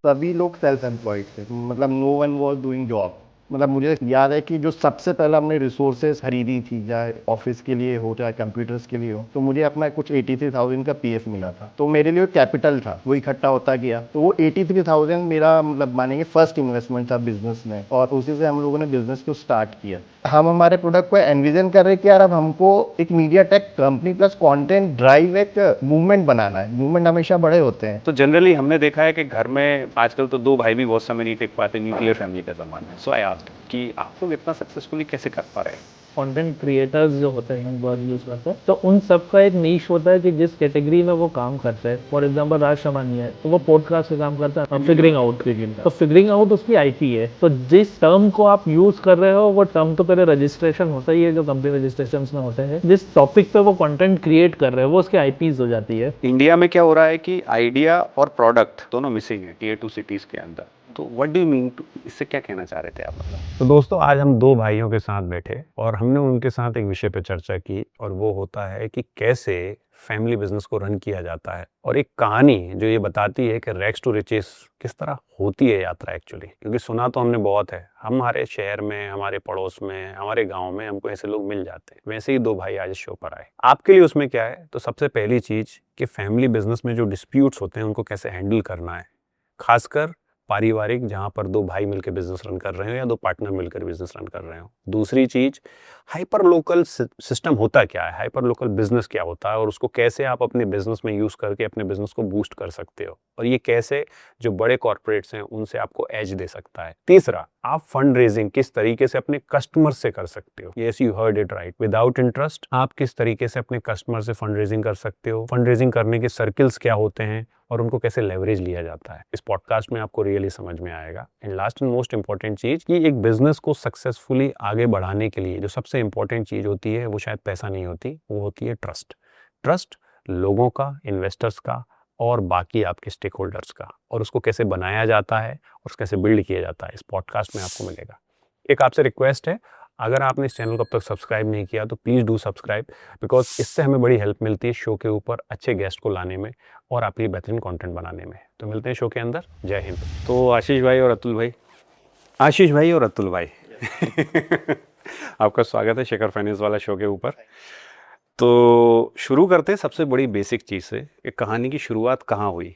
सभी लोग self employed थे, मतलब no one was doing job. मतलब मुझे याद है कि जो सबसे पहले हमने रिसोर्सेज खरीदी थी, चाहे ऑफिस के लिए हो चाहे कंप्यूटर्स के लिए हो, तो मुझे अपना कुछ 83,000 का पीएफ मिला था। तो मेरे लिए कैपिटल था, वो इकट्ठा होता गया। तो वो 83,000 मेरा मतलब मानेंगे फर्स्ट इन्वेस्टमेंट था बिजनेस में, और उसी से हम लोगों ने बिजनेस को स्टार्ट किया। हम हमारे प्रोडक्ट को एनविजन कर रहे कि यार अब हमको एक media tech company plus content drive एक मूवमेंट बनाना है। मूवमेंट हमेशा बड़े होते हैं। तो जनरली हमने देखा है कि घर में आजकल तो दो भाई भी बहुत समय नहीं टिक पाते, न्यूक्लियर फैमिली का जमाना है। सो आई आस्क्ड कि आप लोग इतना सक्सेसफुली कैसे कर पा रहे हैं? कंटेंट क्रिएटर्स जो होते हैं वर्ड यूज करते हैं, तो उन सबका एक नीश होता है कि जिस कैटेगरी में वो काम करते हैं। फॉर एग्जांपल राज शमानी है, तो वो पॉडकास्ट से काम करता है, फिगरिंग आउट के लिए। तो फिगरिंग आउट उसकी आईपी है। तो जिस टर्म को आप यूज कर रहे हो, वो टर्म तो पहले रजिस्ट्रेशन होता ही है, जो कंपनी रजिस्ट्रेशन में होते हैं। जिस टॉपिक पे वो कंटेंट क्रिएट कर रहे हो, वो उसकी आईपीज हो जाती है। इंडिया में क्या हो रहा है कि आइडिया और प्रोडक्ट दोनों मिसिंग है टीयर 2 सिटीज के अंदर। तो what do you mean to, इससे क्या कहना चाह रहे थे आप? मतलब तो दोस्तों, आज हम दो भाइयों के साथ बैठे और हमने उनके साथ एक विषय पे चर्चा की, और वो होता है कि कैसे फैमिली बिजनेस को रन किया जाता है। और एक कहानी जो ये बताती है कि रैग्स टू रिचेस किस तरह होती है यात्रा एक्चुअली। क्योंकि सुना तो हमने बहुत है, हमारे शहर में, हमारे पड़ोस में, हमारे गांव में हमको ऐसे लोग मिल जाते हैं। वैसे ही दो भाई आज शो पर आए। आपके लिए उसमें क्या है? तो सबसे पहली चीज कि फैमिली बिजनेस में जो डिस्प्यूट्स होते हैं उनको कैसे हैंडल करना है, खासकर पारिवारिक, जहां पर दो भाई मिलकर बिजनेस रन कर रहे हो या दो पार्टनर मिलकर बिजनेस रन कर रहे हो। दूसरी चीज, हाइपर लोकल सिस्टम होता क्या है, हाइपर लोकल बिजनेस क्या होता है, और उसको कैसे आप अपने बिजनेस में यूज करके अपने बिजनेस को बूस्ट कर सकते हो, और ये कैसे जो बड़े कॉर्पोरेट्स हैं उनसे आपको एज दे सकता है। तीसरा, आप फंड रेजिंग किस तरीके से अपने कस्टमर से कर सकते हो। Yes, you heard it right, without interest आप किस तरीके से अपने कस्टमर से फंड रेजिंग कर सकते हो। फंड रेजिंग करने के सर्कल्स क्या होते हैं और उनको कैसे लेवरेज लिया जाता है, इस पॉडकास्ट में आपको रियली समझ में आएगा। And last and most important चीज कि एक बिजनेस को सक्सेसफुली आगे बढ़ाने के लिए जो सबसे इंपॉर्टेंट चीज होती है वो शायद पैसा नहीं होती, वो होती है ट्रस्ट। ट्रस्ट लोगों का, इन्वेस्टर्स का और बाकी आपके स्टेक होल्डर्स का, और उसको कैसे बनाया जाता है और कैसे बिल्ड किया जाता है, इस पॉडकास्ट में आपको मिलेगा। एक आपसे रिक्वेस्ट है, अगर आपने इस चैनल को अब तक सब्सक्राइब नहीं किया तो प्लीज़ डू सब्सक्राइब, बिकॉज इससे हमें बड़ी हेल्प मिलती है शो के ऊपर अच्छे गेस्ट को लाने में और आपके लिए बेहतरीन कंटेंट बनाने में। तो मिलते हैं शो के अंदर। जय हिंद। तो आशीष भाई और अतुल भाई, आशीष भाई और अतुल भाई आपका स्वागत है शेखर फाइनेंस वाला शो के ऊपर। तो शुरू करते हैं सबसे बड़ी बेसिक चीज से, कि कहानी की शुरुआत कहाँ हुई?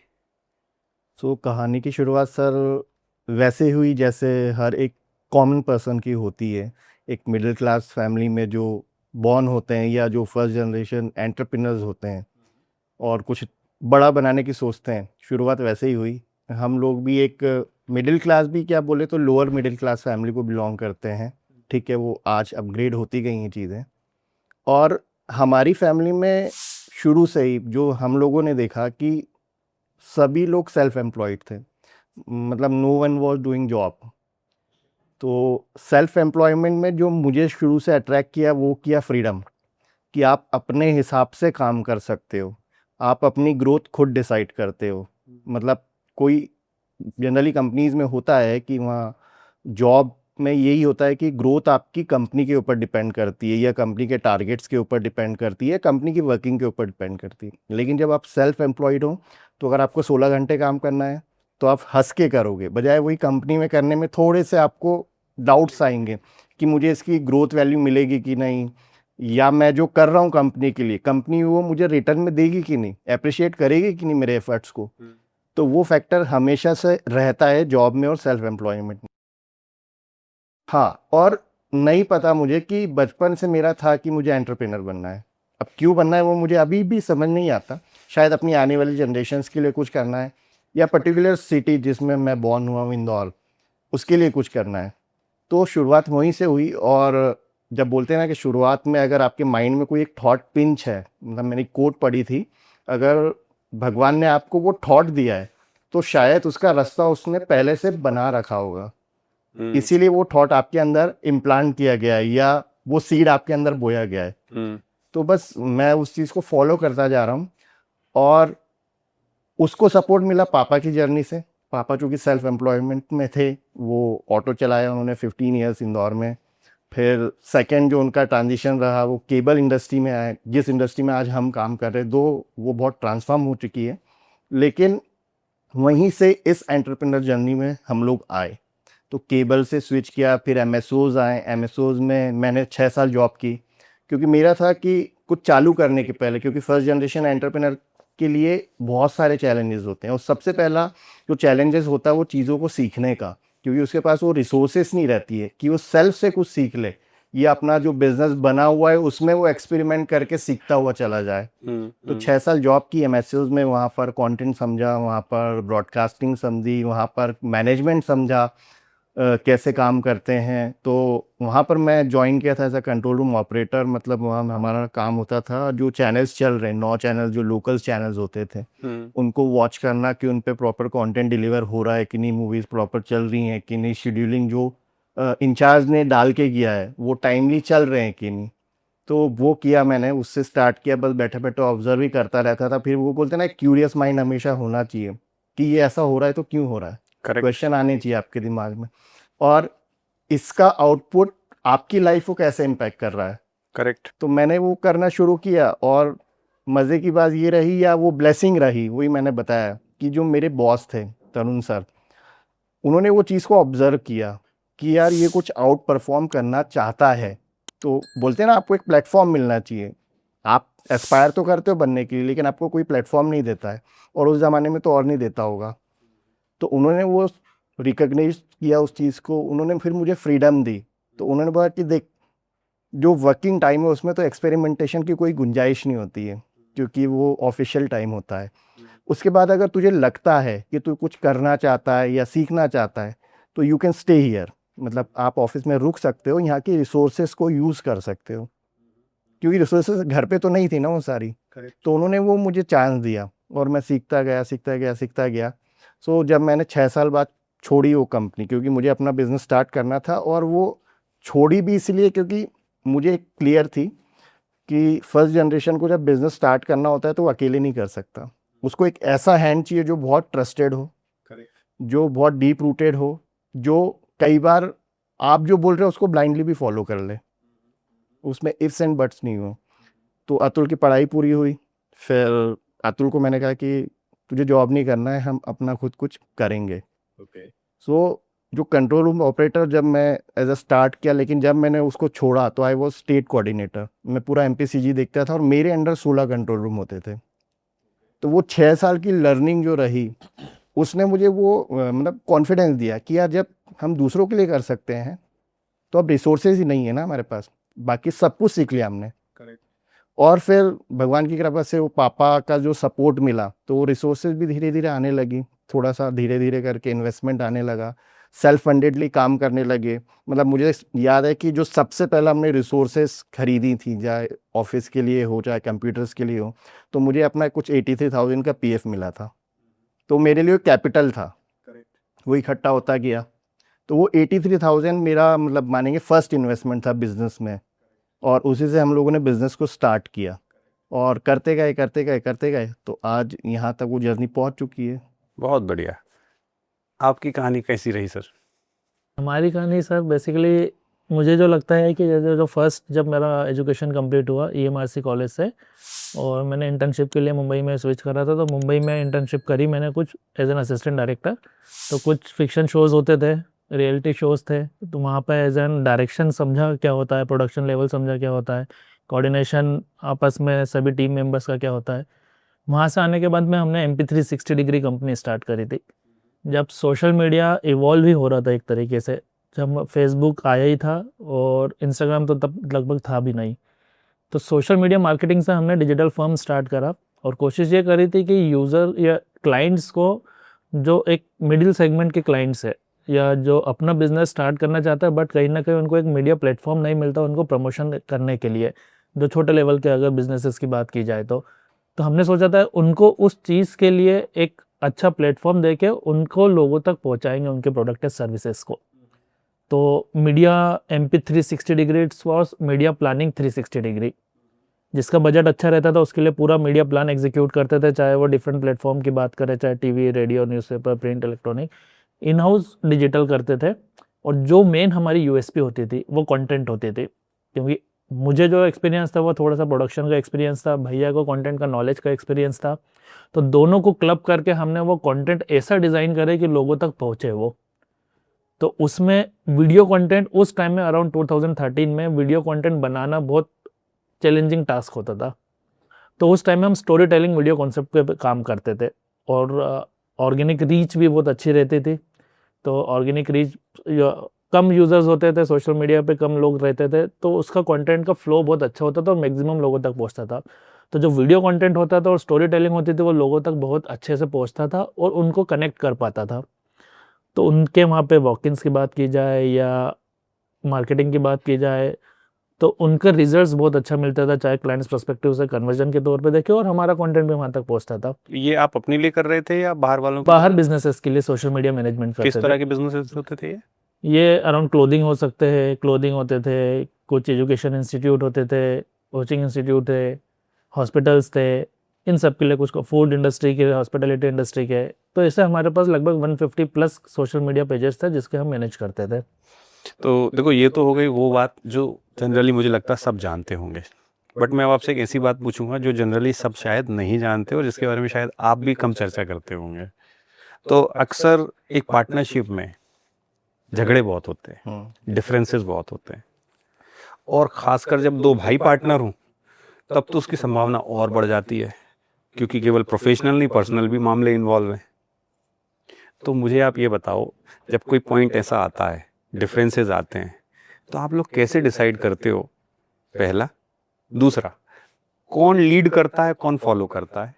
सो कहानी की शुरुआत सर वैसे हुई जैसे हर एक कॉमन पर्सन की होती है। एक मिडिल क्लास फैमिली में जो बॉर्न होते हैं या जो फर्स्ट जनरेशन एंटरप्रेन्योर्स होते हैं और कुछ बड़ा बनाने की सोचते हैं, शुरुआत वैसे ही हुई। हम लोग भी एक मिडिल क्लास भी क्या बोले तो लोअर मिडिल क्लास फैमिली को बिलोंग करते हैं। ठीक है, वो आज अपग्रेड होती गई हैं चीज़ें। और हमारी फैमिली में शुरू से ही जो हम लोगों ने देखा कि सभी लोग सेल्फ एम्प्लॉयड थे, मतलब no one was doing job. तो सेल्फ एम्प्लॉयमेंट में जो मुझे शुरू से अट्रैक्ट किया वो किया फ्रीडम, कि आप अपने हिसाब से काम कर सकते हो, आप अपनी ग्रोथ खुद डिसाइड करते हो। मतलब कोई जनरली कंपनीज में होता है कि वहाँ जॉब में यही होता है कि ग्रोथ आपकी कंपनी के ऊपर डिपेंड करती है या कंपनी के टारगेट्स के ऊपर डिपेंड करती है, कंपनी की वर्किंग के ऊपर डिपेंड करती है। लेकिन जब आप सेल्फ एम्प्लॉयड हो तो अगर आपको 16 घंटे काम करना है तो आप हंस के करोगे, बजाय वही कंपनी में करने में थोड़े से आपको डाउट्स आएंगे कि मुझे इसकी ग्रोथ वैल्यू मिलेगी कि नहीं, या मैं जो कर रहा हूँ कंपनी के लिए, कंपनी वो मुझे रिटर्न में देगी कि नहीं, अप्रिशिएट करेगी कि नहीं मेरे एफर्ट्स को। तो वो फैक्टर हमेशा से रहता है जॉब में और सेल्फ एम्प्लॉयमेंट में। हाँ, और नहीं पता मुझे कि बचपन से मेरा था कि मुझे एंटरप्रेन्योर बनना है। अब क्यों बनना है वो मुझे अभी भी समझ नहीं आता। शायद अपनी आने वाली जनरेशन्स के लिए कुछ करना है, या पर्टिकुलर सिटी जिसमें मैं बॉर्न हुआ हूँ इंदौर, उसके लिए कुछ करना है। तो शुरुआत वहीं से हुई। और जब बोलते हैं ना कि शुरुआत में अगर आपके माइंड में कोई एक थॉट पिंच है, मतलब मैंने कोट पढ़ी थी, अगर भगवान ने आपको वो थॉट दिया है तो शायद उसका रास्ता उसने पहले से बना रखा होगा, इसीलिए वो थॉट आपके अंदर इम्प्लांट किया गया है या वो सीड आपके अंदर बोया गया है। तो बस मैं उस चीज़ को फॉलो करता जा रहा हूँ। और उसको सपोर्ट मिला पापा की जर्नी से। पापा चूँकि सेल्फ एम्प्लॉयमेंट में थे, वो ऑटो चलाया उन्होंने 15 ईयर्स इंदौर में। फिर सेकंड जो उनका ट्रांजिशन रहा वो केबल इंडस्ट्री में आए, जिस इंडस्ट्री में आज हम काम कर रहे हैं, दो वो बहुत ट्रांसफॉर्म हो चुकी है। लेकिन वहीं से इस एंटरप्रेन्योर जर्नी में हम लोग आए। तो केबल से स्विच किया, फिर एमएसओज आए, एमएसओज में मैंने 6 साल जॉब की, क्योंकि मेरा था कि कुछ चालू करने के पहले, क्योंकि फर्स्ट जनरेशन एंटरप्रेन्योर के लिए बहुत सारे चैलेंजेस होते हैं, और सबसे पहला जो चैलेंजेस होता है वो चीज़ों को सीखने का, क्योंकि उसके पास वो रिसोर्सेस नहीं रहती है कि वो सेल्फ से कुछ सीख ले, या अपना जो बिजनेस बना हुआ है उसमें वो एक्सपेरिमेंट करके सीखता हुआ चला जाए। तो 6 साल जॉब की एमएसओज में, वहाँ पर कंटेंट समझा, वहाँ पर ब्रॉडकास्टिंग समझी, वहाँ पर मैनेजमेंट समझा, कैसे काम करते हैं। तो वहाँ पर मैं ज्वाइन किया था as a control room operator, मतलब वहाँ हमारा काम होता था जो चैनल्स चल रहे हैं, 9 चैनल जो लोकल चैनल्स होते थे, उनको वॉच करना कि उन पे प्रॉपर कंटेंट डिलीवर हो रहा है कि नहीं, मूवीज़ प्रॉपर चल रही हैं कि नहीं, शेड्यूलिंग जो इंचार्ज ने डाल के किया है वो टाइमली चल रहे हैं कि नहीं। तो वो किया मैंने, उससे स्टार्ट किया, बस बैठे बैठे ऑब्जर्व ही करता रहता था। फिर वो बोलते हैं ना, क्यूरियस माइंड हमेशा होना चाहिए कि ये ऐसा हो रहा है तो क्यों हो रहा है, करेक्ट, क्वेश्चन आने चाहिए आपके दिमाग में, और इसका आउटपुट आपकी लाइफ को कैसे इम्पैक्ट कर रहा है। करेक्ट। तो मैंने वो करना शुरू किया, और मज़े की बात ये रही, या वो ब्लेसिंग रही, वही मैंने बताया कि जो मेरे बॉस थे तरुण सर, उन्होंने वो चीज़ को ऑब्जर्व किया कि यार ये कुछ आउट परफॉर्म करना चाहता है। तो बोलते हैं ना, आपको एक प्लेटफॉर्म मिलना चाहिए। आप एस्पायर तो करते हो बनने के लिए, लेकिन आपको कोई प्लेटफॉर्म नहीं देता है, और उस ज़माने में तो और नहीं देता होगा। तो उन्होंने वो रिकॉग्नाइज किया उस चीज़ को, उन्होंने फिर मुझे फ्रीडम दी। तो उन्होंने बोला कि देख, जो वर्किंग टाइम है उसमें तो एक्सपेरिमेंटेशन की कोई गुंजाइश नहीं होती है, क्योंकि वो ऑफिशियल टाइम होता है। उसके बाद अगर तुझे लगता है कि तू कुछ करना चाहता है या सीखना चाहता है, तो यू कैन स्टे हियर, मतलब आप ऑफिस में रुक सकते हो, यहाँ की रिसोर्सेज को यूज़ कर सकते हो, क्योंकि रिसोर्सेज घर पे तो नहीं थी ना वो सारी। तो उन्होंने वो मुझे चांस दिया, और मैं सीखता गया, सीखता गया, सीखता गया। सो जब मैंने 6 साल बाद छोड़ी वो कंपनी, क्योंकि मुझे अपना बिजनेस स्टार्ट करना था, और वो छोड़ी भी इसलिए क्योंकि मुझे क्लियर थी कि फर्स्ट जनरेशन को जब बिजनेस स्टार्ट करना होता है तो वो अकेले नहीं कर सकता। उसको एक ऐसा हैंड चाहिए जो बहुत ट्रस्टेड हो, जो बहुत डीप रूटेड हो, जो कई बार आप जो बोल रहे हो उसको ब्लाइंडली भी फॉलो कर ले, उसमें इफ्स एंड बट्स नहीं हो। तो अतुल की पढ़ाई पूरी हुई, फिर अतुल को मैंने कहा कि तुझे जॉब नहीं करना है, हम अपना खुद कुछ करेंगे। सो जो कंट्रोल रूम ऑपरेटर जब मैं एज अ स्टार्ट किया, लेकिन जब मैंने उसको छोड़ा तो आई वॉज स्टेट कोऑर्डिनेटर, मैं पूरा एमपीसीजी देखता था, और मेरे अंडर 16 कंट्रोल रूम होते थे। तो वो 6 साल की लर्निंग जो रही, उसने मुझे वो मतलब कॉन्फिडेंस दिया कि यार जब हम दूसरों के लिए कर सकते हैं, तो अब रिसोर्सेज ही नहीं है ना हमारे पास, बाकी सब कुछ सीख लिया हमने। और फिर भगवान की कृपा से वो पापा का जो सपोर्ट मिला, तो वो रिसोर्सेज भी धीरे धीरे आने लगी, थोड़ा सा धीरे धीरे करके इन्वेस्टमेंट आने लगा, सेल्फ फंडेडली काम करने लगे। मतलब मुझे याद है कि जो सबसे पहला हमने रिसोर्सेज खरीदी थी, चाहे ऑफिस के लिए हो चाहे कंप्यूटर्स के लिए हो, तो मुझे अपना कुछ 83,000 का पीएफ मिला था। तो मेरे लिए कैपिटल था, वो इकट्ठा होता गया। तो वो 83,000 मेरा, मतलब मानेंगे, फर्स्ट इन्वेस्टमेंट था बिजनेस में, और उसी से हम लोगों ने बिजनेस को स्टार्ट किया, और करते गए करते गए करते गए, तो आज यहाँ तक वो जर्नी पहुँच चुकी है। बहुत बढ़िया। आपकी कहानी कैसी रही सर? हमारी कहानी सर बेसिकली मुझे जो लगता है कि जैसे जो फर्स्ट जब मेरा एजुकेशन कंप्लीट हुआ ईएमआरसी कॉलेज से, और मैंने इंटर्नशिप के लिए मुंबई में स्विच करा था, तो मुंबई में इंटर्नशिप करी मैंने कुछ एज एन असिस्टेंट डायरेक्टर। तो कुछ फिक्शन शोज़ होते थे, रियलिटी शोज़ थे, तो वहाँ पे एज एन डायरेक्शन समझा क्या होता है, प्रोडक्शन लेवल समझा क्या होता है, कोऑर्डिनेशन आपस में सभी टीम मेंबर्स का क्या होता है। वहाँ से आने के बाद में हमने MP360 डिग्री कंपनी स्टार्ट करी थी। जब सोशल मीडिया इवॉल्व ही हो रहा था एक तरीके से, जब फेसबुक आया ही था और इंस्टाग्राम तो तब लगभग था भी नहीं, तो सोशल मीडिया मार्केटिंग से हमने डिजिटल फर्म स्टार्ट करा, और कोशिश ये करी थी कि यूज़र या क्लाइंट्स को, जो एक मिडिल सेगमेंट के क्लाइंट्स है या जो अपना बिजनेस स्टार्ट करना चाहता है बट कहीं ना कहीं उनको एक मीडिया प्लेटफॉर्म नहीं मिलता उनको प्रमोशन करने के लिए, जो छोटे लेवल के अगर बिजनेसेस की बात की जाए तो हमने सोचा था उनको उस चीज़ के लिए एक अच्छा प्लेटफॉर्म देके उनको लोगों तक पहुंचाएंगे उनके प्रोडक्ट या सर्विसेज को। तो media MP360 degree it's was media planning 360 degree, जिसका बजट अच्छा रहता था उसके लिए पूरा मीडिया प्लान एग्जीक्यूट करते थे, चाहे वो डिफरेंट प्लेटफॉर्म की बात करें, चाहे TV, radio, newspaper, print, electronic, in house digital करते थे। और जो मेन हमारी यूएसपी होती थी वो कंटेंट होती थी, क्योंकि मुझे जो एक्सपीरियंस था वो थोड़ा सा प्रोडक्शन का एक्सपीरियंस था, भैया को कंटेंट का नॉलेज का एक्सपीरियंस था। तो दोनों को क्लब करके हमने वो कंटेंट ऐसा डिज़ाइन करे कि लोगों तक पहुँचे वो। तो उसमें वीडियो कंटेंट उस टाइम में अराउंड 2013 में वीडियो कंटेंट बनाना बहुत चैलेंजिंग टास्क होता था। तो उस टाइम में हम स्टोरी टेलिंग वीडियो कॉन्सेप्ट पे काम करते थे और ऑर्गेनिक रीच भी बहुत अच्छी रहती थी। तो ऑर्गेनिक रीच कम यूज़र्स होते थे, सोशल मीडिया पे कम लोग रहते थे, तो उसका कंटेंट का फ्लो बहुत अच्छा होता था और मैक्सिमम लोगों तक पहुंचता था। तो जो वीडियो कंटेंट होता था और स्टोरी टेलिंग होती थी वो लोगों तक बहुत अच्छे से पहुंचता था और उनको कनेक्ट कर पाता था। तो उनके वहाँ पे वॉक-इन्स की बात की जाए या मार्केटिंग की बात की जाए तो उनका रिजल्ट्स बहुत अच्छा मिलता था, चाहे क्लाइंट्स पर्सपेक्टिव से कन्वर्जन के तौर पे देखें, और हमारा कंटेंट भी वहाँ तक पहुँचता था। ये आप अपने लिए कर रहे थे या बाहर वालों के बाहर लिए? बिजनेसेस के लिए सोशल मीडिया मैनेजमेंट किस करते तरह थे। के बिजनेसेस होते थे ये? ये अराउंड क्लोथिंग हो सकते हैं, क्लोथिंग होते थे, कुछ एजुकेशन इंस्टीट्यूट होते थे, कोचिंग इंस्टीट्यूट थे, हॉस्पिटल्स थे, इन सब के लिए कुछ फूड इंडस्ट्री के, हॉस्पिटैलिटी इंडस्ट्री के। तो ऐसे हमारे पास लगभग 150 प्लस सोशल मीडिया पेजेस थे जिसके हम मैनेज करते थे। तो देखो, ये तो हो गई वो बात जो जनरली मुझे लगता है सब जानते होंगे, बट मैं अब आपसे एक ऐसी बात पूछूंगा जो जनरली सब शायद नहीं जानते और जिसके बारे में शायद आप भी कम चर्चा करते होंगे। तो अक्सर एक पार्टनरशिप में झगड़े बहुत होते हैं, डिफरेंसेस बहुत होते हैं, और ख़ासकर जब दो भाई पार्टनर हों तब तो उसकी संभावना और बढ़ जाती है, क्योंकि केवल प्रोफेशनल नहीं पर्सनल भी मामले इन्वॉल्व हैं। तो मुझे आप ये बताओ, जब कोई पॉइंट ऐसा आता है, डिफरेंसेस आते हैं, तो आप लोग कैसे डिसाइड करते हो? पहला, दूसरा, कौन लीड करता है, कौन फॉलो करता है,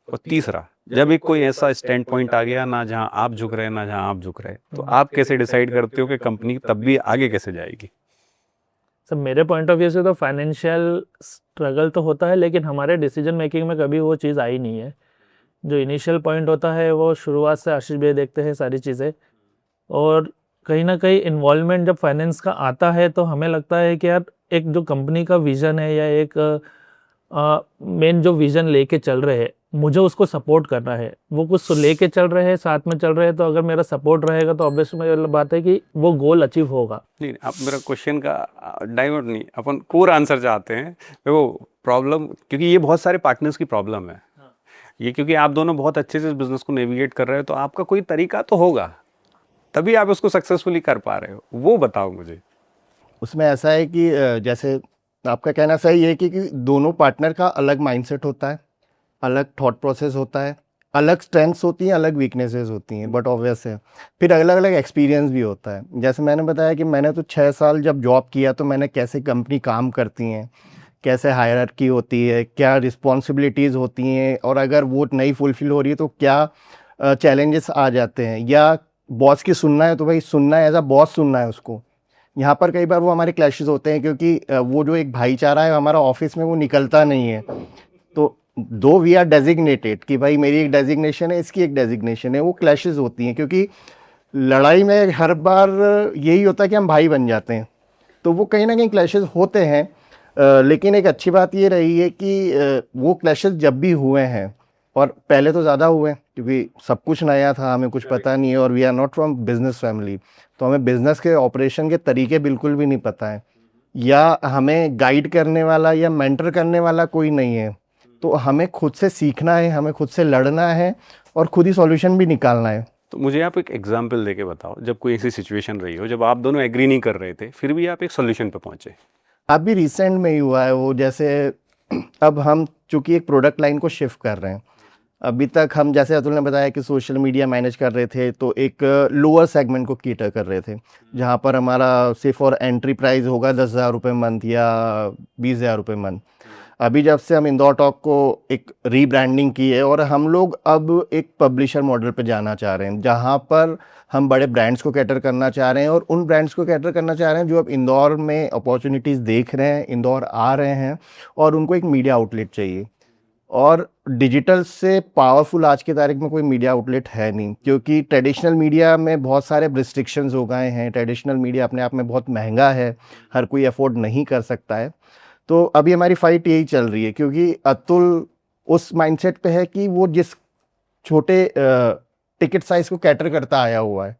और तीसरा, जब एक कोई ऐसा स्टैंड पॉइंट आ गया ना जहां आप झुक रहे हैं ना जहां आप झुक रहे हैं, तो आप कैसे डिसाइड करते हो कि कंपनी तब भी आगे कैसे जाएगी? सब मेरे पॉइंट ऑफ व्यू से तो फाइनेंशियल स्ट्रगल तो होता है, लेकिन हमारे डिसीजन मेकिंग में कभी वो चीज़ आई नहीं है। जो इनिशियल पॉइंट होता है वो शुरुआत से आशीष भाई देखते हैं सारी चीज़ें, और कहीं ना कहीं इन्वॉल्वमेंट जब फाइनेंस का आता है तो हमें लगता है कि यार एक जो कंपनी का विज़न है या एक मेन जो विज़न लेके चल रहे हैं, मुझे उसको सपोर्ट करना है। वो कुछ लेके चल रहे हैं, साथ में चल रहे हैं, तो अगर मेरा सपोर्ट रहेगा तो ऑब्वियसली बात है कि वो गोल अचीव होगा। नहीं, आप मेरा क्वेश्चन का डाइवर्ट नहीं, अपन कोर आंसर चाहते हैं। देखो, प्रॉब्लम, क्योंकि ये बहुत सारे पार्टनर्स की प्रॉब्लम है ये, क्योंकि आप दोनों बहुत अच्छे से इस बिजनेस को नेविगेट कर रहे हो, तो आपका कोई तरीका तो होगा, तभी आप उसको सक्सेसफुली कर पा रहे हो। वो बताओ मुझे। उसमें ऐसा है कि जैसे आपका कहना सही है कि दोनों पार्टनर का अलग माइंडसेट होता है, अलग थॉट प्रोसेस होता है, अलग स्ट्रेंथ्स होती हैं, अलग वीकनेसेस होती हैं, बट ऑब्वियस है फिर अलग अलग एक्सपीरियंस भी होता है। जैसे मैंने बताया कि मैंने तो 6 साल जब जॉब किया तो मैंने कैसे कंपनी काम करती हैं, कैसे हायरार्की होती है, क्या रिस्पॉन्सिबिलिटीज़ होती हैं, और अगर वो नहीं फुलफिल हो रही है तो क्या चैलेंजेस आ जाते हैं, या बॉस की सुनना है तो भाई सुनना है, एज अ बॉस सुनना है उसको। यहाँ पर कई बार वो हमारे क्लैशेस होते हैं क्योंकि वो जो एक भाईचारा है हमारा ऑफिस में वो निकलता नहीं है। तो दो वी आर डेजिग्नेटेड कि भाई मेरी एक डेजिग्नेशन है, इसकी एक डेजिग्नेशन है, वो क्लैशेस होती हैं क्योंकि लड़ाई में हर बार यही होता है कि हम भाई बन जाते हैं, तो वो कहीं ना कहीं क्लैशेस होते हैं। लेकिन एक अच्छी बात ये रही है कि वो क्लैशेस जब भी हुए हैं, और पहले तो ज़्यादा हुए क्योंकि सब कुछ नया था, हमें कुछ पता नहीं है, और we are not from business family, तो हमें बिजनेस के ऑपरेशन के तरीके बिल्कुल भी नहीं पता है, या हमें गाइड करने वाला या मेंटर करने वाला कोई नहीं है। तो हमें खुद से सीखना है, हमें खुद से लड़ना है, और खुद ही सॉल्यूशन भी निकालना है। तो मुझे आप एक एग्जाम्पल देके बताओ, जब कोई ऐसी सिचुएशन रही हो जब आप दोनों एग्री नहीं कर रहे थे, फिर भी आप एक सोल्यूशन पे पहुंचे। अभी रिसेंट में ही हुआ है वो, जैसे अब हम चूंकि एक प्रोडक्ट लाइन को शिफ्ट कर रहे हैं, अभी तक हम जैसे अतुल ने बताया कि सोशल मीडिया मैनेज कर रहे थे, तो एक लोअर सेगमेंट को कीटर कर रहे थे, जहाँ पर हमारा सिर्फ और एंट्री प्राइस होगा 10,000 रुपये मंथ या 20,000 रुपये मंथ। अभी जब से हम इंदौर टॉक को एक रीब्रांडिंग की है और हम लोग अब एक पब्लिशर मॉडल पे जाना चाह रहे हैं, जहाँ पर हम बड़े ब्रांड्स को कैटर करना चाह रहे हैं, और उन ब्रांड्स को कैटर करना चाह रहे हैं जो अब इंदौर में अपॉर्चुनिटीज़ देख रहे हैं, इंदौर आ रहे हैं, और उनको एक मीडिया आउटलेट चाहिए। और डिजिटल से पावरफुल आज की तारीख में कोई मीडिया आउटलेट है नहीं, क्योंकि ट्रेडिशनल मीडिया में बहुत सारे रिस्ट्रिक्शंस हो गए हैं। ट्रेडिशनल मीडिया अपने आप में बहुत महंगा है, हर कोई अफोर्ड नहीं कर सकता है। तो अभी हमारी फाइट यही चल रही है, क्योंकि अतुल उस माइंडसेट पे है कि वो जिस छोटे टिकट साइज को कैटर करता आया हुआ है,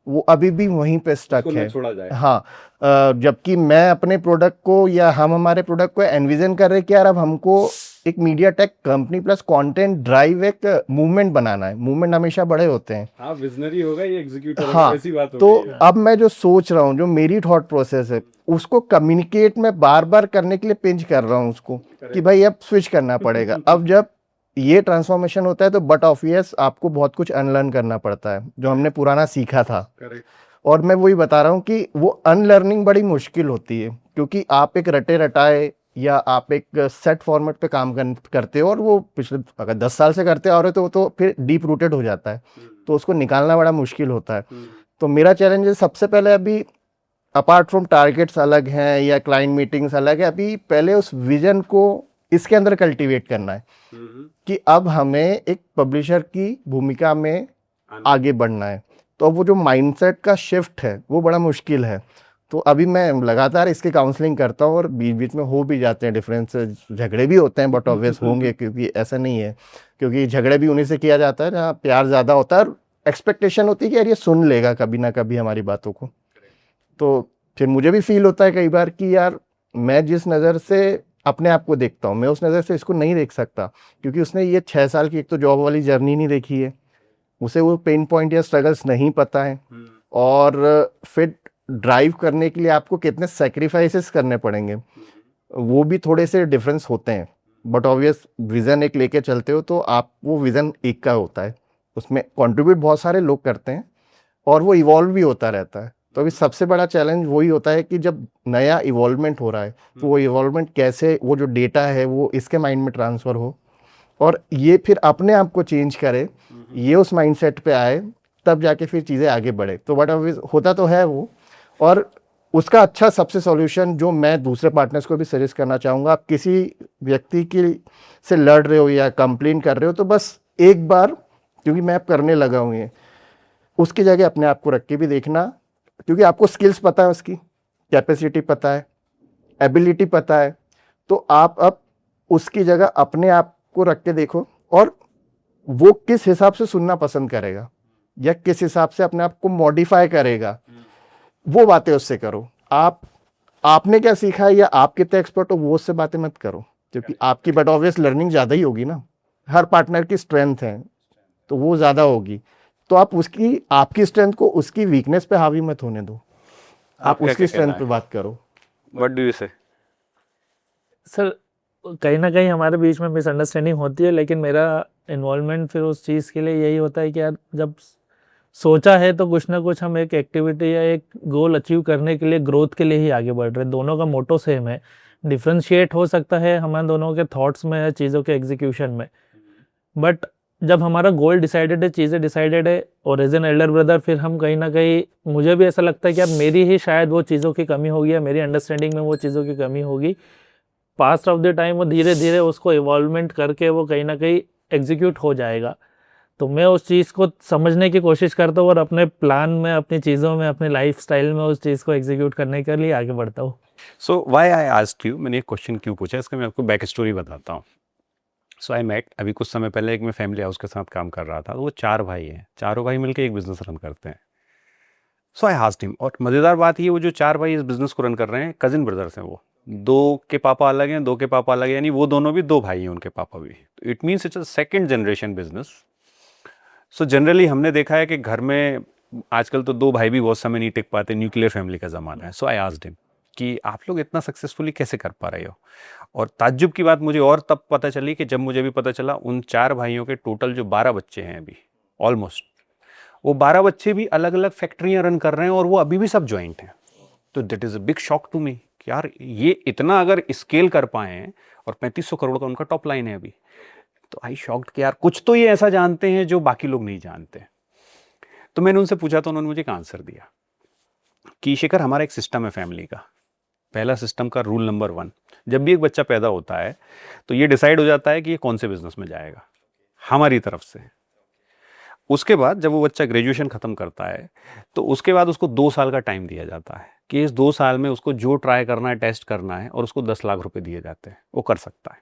वो अभी भी वहीं पे स्टक है। छोड़ा जाए। हाँ, जबकि मैं अपने प्रोडक्ट को या हम हमारे प्रोडक्ट को एनविजन कर रहे हैं कि यार अब हमको एक media tech company plus content drive एक मूवमेंट बनाना है। मूवमेंट हमेशा बड़े होते हैं। हाँ, विजनरी होगा ये एग्जीक्यूटर हाँ, ऐसी बात तो होगी। अब मैं जो सोच रहा हूँ, जो मेरी थॉट प्रोसेस है, उसको कम्युनिकेट में बार बार करने के लिए पिंच कर रहा हूँ उसको कि भाई अब स्विच करना पड़ेगा। अब जब ये ट्रांसफॉर्मेशन होता है तो बट ऑब्वियस आपको बहुत कुछ अनलर्न करना पड़ता है जो हमने पुराना सीखा था। करेक्ट। और मैं वही बता रहा हूँ कि वो अनलर्निंग बड़ी मुश्किल होती है, क्योंकि आप एक रटे रटाए या आप एक सेट फॉर्मेट पे काम करते हो और वो पिछले अगर 10 साल से करते आ रहे हो तो फिर डीप रूटेड हो जाता है, तो उसको निकालना बड़ा मुश्किल होता है। तो मेरा चैलेंज है सबसे पहले, अभी अपार्ट फ्रॉम टारगेट्स अलग हैं या क्लाइंट मीटिंग्स अलग है, अभी पहले उस विजन को इसके अंदर कल्टीवेट करना है कि अब हमें एक पब्लिशर की भूमिका में आगे बढ़ना है। तो अब वो जो माइंडसेट का शिफ्ट है वो बड़ा मुश्किल है। तो अभी मैं लगातार इसकी काउंसलिंग करता हूँ और बीच बीच में हो भी जाते हैं डिफरेंस, झगड़े भी होते हैं, बट ऑब्वियस होंगे, क्योंकि ऐसा नहीं है, क्योंकि झगड़े भी उन्हीं से किया जाता है जहाँ प्यार ज़्यादा होता है और एक्सपेक्टेशन होती है कि यार ये सुन लेगा कभी ना कभी हमारी बातों को। तो फिर मुझे भी फील होता है कई बार कि यार मैं जिस नज़र से अपने आप को देखता हूँ, मैं उस नज़र से इसको नहीं देख सकता, क्योंकि उसने ये 6 साल की एक तो जॉब वाली जर्नी नहीं देखी है, उसे वो पेन पॉइंट या स्ट्रगल्स नहीं पता है, और फिर ड्राइव करने के लिए आपको कितने सेक्रीफाइसेस करने पड़ेंगे वो भी थोड़े से डिफरेंस होते हैं। बट ऑब्वियस विज़न एक लेके चलते हो तो आप वो विज़न एक का होता है, उसमें कंट्रीब्यूट बहुत सारे लोग करते हैं और वो इवॉल्व भी होता रहता है। तो अभी सबसे बड़ा चैलेंज वही होता है कि जब नया इवॉल्वमेंट हो रहा है तो वो इवॉल्वमेंट कैसे, वो जो डेटा है वो इसके माइंड में ट्रांसफ़र हो और ये फिर अपने आप को चेंज करे, ये उस माइंडसेट पे आए, तब जाके फिर चीज़ें आगे बढ़े। तो बट ऑब्वियस होता तो है वो, और उसका अच्छा सबसे सॉल्यूशन जो मैं दूसरे पार्टनर्स को भी सजेस्ट करना चाहूँगा, आप किसी व्यक्ति की से लड़ रहे हो या कंप्लेन कर रहे हो तो बस एक बार, क्योंकि मैं अब करने लगा हूँ ये, उसकी जगह अपने आप को रख के भी देखना, क्योंकि आपको स्किल्स पता है, उसकी कैपेसिटी पता है, एबिलिटी पता है, तो आप अब उसकी जगह अपने आप को रख के देखो और वो किस हिसाब से सुनना पसंद करेगा या किस हिसाब से अपने आप को मॉडिफाई करेगा, वो बातें उससे करो। आपने क्या सीखा है या आप कितने एक्सपर्ट हो वो उससे बातें मत करो, क्योंकि आपकी बट ऑब्वियस लर्निंग ज़्यादा ही होगी ना, हर पार्टनर की स्ट्रेंथ है तो वो ज़्यादा होगी, तो आप उसकी, आपकी स्ट्रेंथ को उसकी वीकनेस पे हावी मत होने दो, आप उसकी स्ट्रेंथ पे बात करो। व्हाट डू यू से? सर कहीं ना कहीं हमारे बीच में मिसअंडरस्टैंडिंग होती है, लेकिन मेरा इन्वॉल्वमेंट फिर उस चीज़ के लिए यही होता है कि यार जब सोचा है तो कुछ ना कुछ हम एक एक्टिविटी या एक गोल अचीव करने के लिए, ग्रोथ के लिए ही आगे बढ़ रहे हैं। दोनों का मोटो सेम है, डिफ्रेंशिएट हो सकता है हमारे दोनों के थॉट्स में या चीज़ों के एग्जीक्यूशन में, बट जब हमारा गोल डिसाइडेड है, चीज़ें डिसाइडेड है, और एज एन एल्डर ब्रदर फिर हम कहीं ना कहीं, मुझे भी ऐसा लगता है कि अब मेरी ही शायद वो चीज़ों की कमी होगी या मेरी अंडरस्टैंडिंग में वो चीज़ों की कमी होगी। पास्ट ऑफ द टाइम वो धीरे धीरे उसको इवॉल्वमेंट करके वो कहीं ना कहीं एग्जीक्यूट हो जाएगा। तो मैं उस चीज़ को समझने की कोशिश करता हूँ और अपने प्लान में, अपनी चीज़ों में, अपने लाइफ स्टाइल में उस चीज़ को एग्जीक्यूट करने के लिए आगे बढ़ता हूँ। So why I asked you, मैंने एक क्वेश्चन क्यों पूछा, इसका मैं आपको बैक स्टोरी बताता हूँ। सो आई मेट अभी कुछ समय पहले एक मैं फैमिली हाउस के साथ काम कर रहा था, तो वो 4 भाई हैं, चारों भाई मिलकर एक बिजनेस रन करते हैं। सो आई आस्क्ड हिम, और मज़ेदार बात ये, वो जो 4 भाई इस बिजनेस को रन कर रहे हैं कजिन ब्रदर्स हैं, वो 2 के पापा अलग हैं, 2 के पापा अलग हैं, यानी वो दोनों भी 2 भाई हैं, उनके पापा भी। तो it means it's a second generation business. So generally हमने देखा है कि घर में आजकल तो 2 भाई भी बहुत समय नहीं टिक पाते, न्यूक्लियर फैमिली का ज़माना है। सो आई आस्क्ड हिम कि आप लोग इतना सक्सेसफुली कैसे कर पा रहे हो। और ताज्जुब की बात मुझे और तब पता चली कि जब मुझे भी पता चला उन 4 भाइयों के टोटल जो 12 बच्चे हैं अभी ऑलमोस्ट, वो 12 बच्चे भी अलग अलग फैक्ट्रियाँ रन कर रहे हैं और वो अभी भी सब जॉइंट हैं। तो that is a big shock to me कि यार ये इतना अगर स्केल कर पाए हैं, और 3500 करोड़ का उनका टॉप लाइन है अभी, तो आई शॉक्ड कि यार कुछ तो ये ऐसा जानते हैं जो बाकी लोग नहीं जानते। तो मैंने उनसे पूछा तो उन्होंने मुझे एक आंसर दिया कि शिखर, हमारा एक सिस्टम है फैमिली का। पहला सिस्टम का रूल नंबर 1, जब भी एक बच्चा पैदा होता है तो ये डिसाइड हो जाता है कि ये कौन से बिजनेस में जाएगा हमारी तरफ से। उसके बाद जब वो बच्चा ग्रेजुएशन ख़त्म करता है तो उसके बाद उसको 2 साल का टाइम दिया जाता है कि इस 2 साल में उसको जो ट्राई करना है, टेस्ट करना है, और उसको 10 लाख रुपए दिए जाते हैं, वो कर सकता है।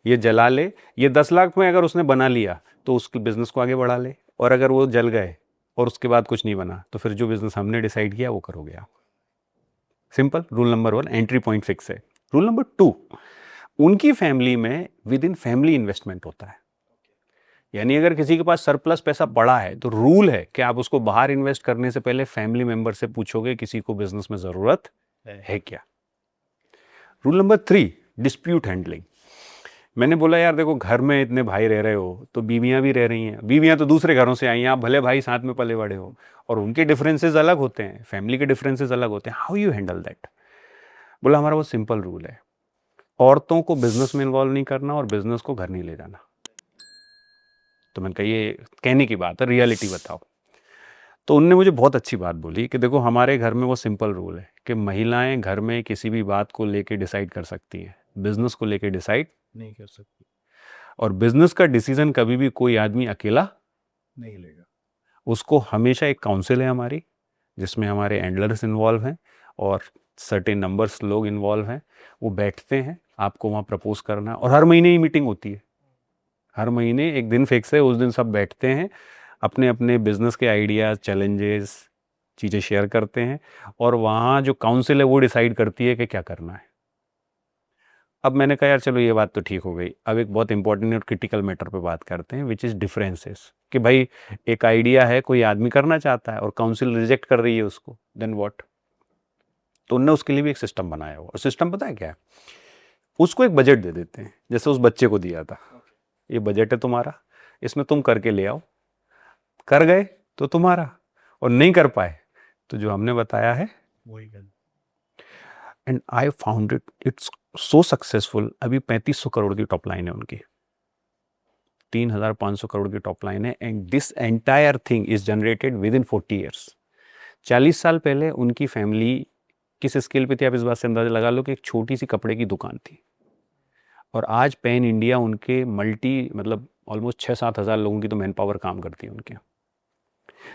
ये जला ले, ये 10 लाख में अगर उसने बना लिया तो उसके बिजनेस को आगे बढ़ा ले, और अगर वो जल गए और उसके बाद कुछ नहीं बना तो फिर जो बिजनेस हमने डिसाइड किया वो करोगे आप। Simple rule number 1, entry point fix है। रूल नंबर 2, उनकी फैमिली में विद इन फैमिली इन्वेस्टमेंट होता है। यानी अगर किसी के पास सरप्लस पैसा पड़ा है तो रूल है कि आप उसको बाहर इन्वेस्ट करने से पहले फैमिली मेंबर से पूछोगे किसी को बिजनेस में जरूरत है क्या। Rule number 3, dispute handling. मैंने बोला यार देखो, घर में इतने भाई रह रहे हो तो बीवियां भी रह रही हैं, बीवियां तो दूसरे घरों से आई हैं, आप भले भाई साथ में पले बड़े हो और उनके डिफरेंसेस अलग होते हैं, फैमिली के डिफरेंसेस अलग होते हैं, हाउ यू हैंडल दैट। बोला हमारा वो सिंपल रूल है, औरतों को बिजनेस में इन्वॉल्व नहीं करना और बिजनेस को घर नहीं ले जाना। तो मैंने कहा ये कहने की बात है, रियलिटी बताओ। तो उनने मुझे बहुत अच्छी बात बोली कि देखो हमारे घर में वो सिंपल रूल है कि महिलाएं घर में किसी भी बात को लेके डिसाइड कर सकती हैं, बिजनेस को लेके डिसाइड नहीं कर सकती, और बिजनेस का डिसीजन कभी भी कोई आदमी अकेला नहीं लेगा। उसको हमेशा एक काउंसिल है हमारी, जिसमें हमारे एंडलर्स इन्वॉल्व हैं और सर्टेन नंबर्स लोग इन्वॉल्व हैं। वो बैठते हैं, आपको वहाँ प्रपोज करना है, और हर महीने ही मीटिंग होती है। हर महीने एक दिन फिक्स है, उस दिन सब बैठते हैं, अपने अपने बिजनेस के आइडियाज़, चैलेंजेस, चीज़ें शेयर करते हैं, और वहाँ जो काउंसिल है वो डिसाइड करती है कि क्या करना है। अब मैंने कहा यार चलो ये बात तो ठीक हो गई, अब एक बहुत इंपॉर्टेंट और क्रिटिकल मैटर पे बात करते हैं, विच इज़ डिफरेंसेस। कि भाई एक आइडिया है, कोई आदमी करना चाहता है और काउंसिल रिजेक्ट कर रही है उसको, देन व्हाट। तो उनने उसके लिए भी एक सिस्टम बनाया हुआ, और सिस्टम पता है क्या है, उसको एक बजट दे देते हैं, जैसे उस बच्चे को दिया था, ये बजट है तुम्हारा, इसमें तुम करके ले आओ, कर गए तो तुम्हारा, और नहीं कर पाए तो जो हमने बताया है वही कर। And I found it's so successful. अभी 3500 करोड़ की टॉप लाइन है उनकी, 3500 करोड़ की टॉप लाइन है, and this entire thing is generated with in 40 years. 40 साल पहले उनकी फैमिली किस स्केल पे थी, आप इस बात से अंदाजा लगा लो कि एक छोटी सी कपड़े की दुकान थी, और आज पैन इंडिया उनके मतलब ऑलमोस्ट 6-7 हज़ार लोगों की तो मैन पावर काम करती है उनके।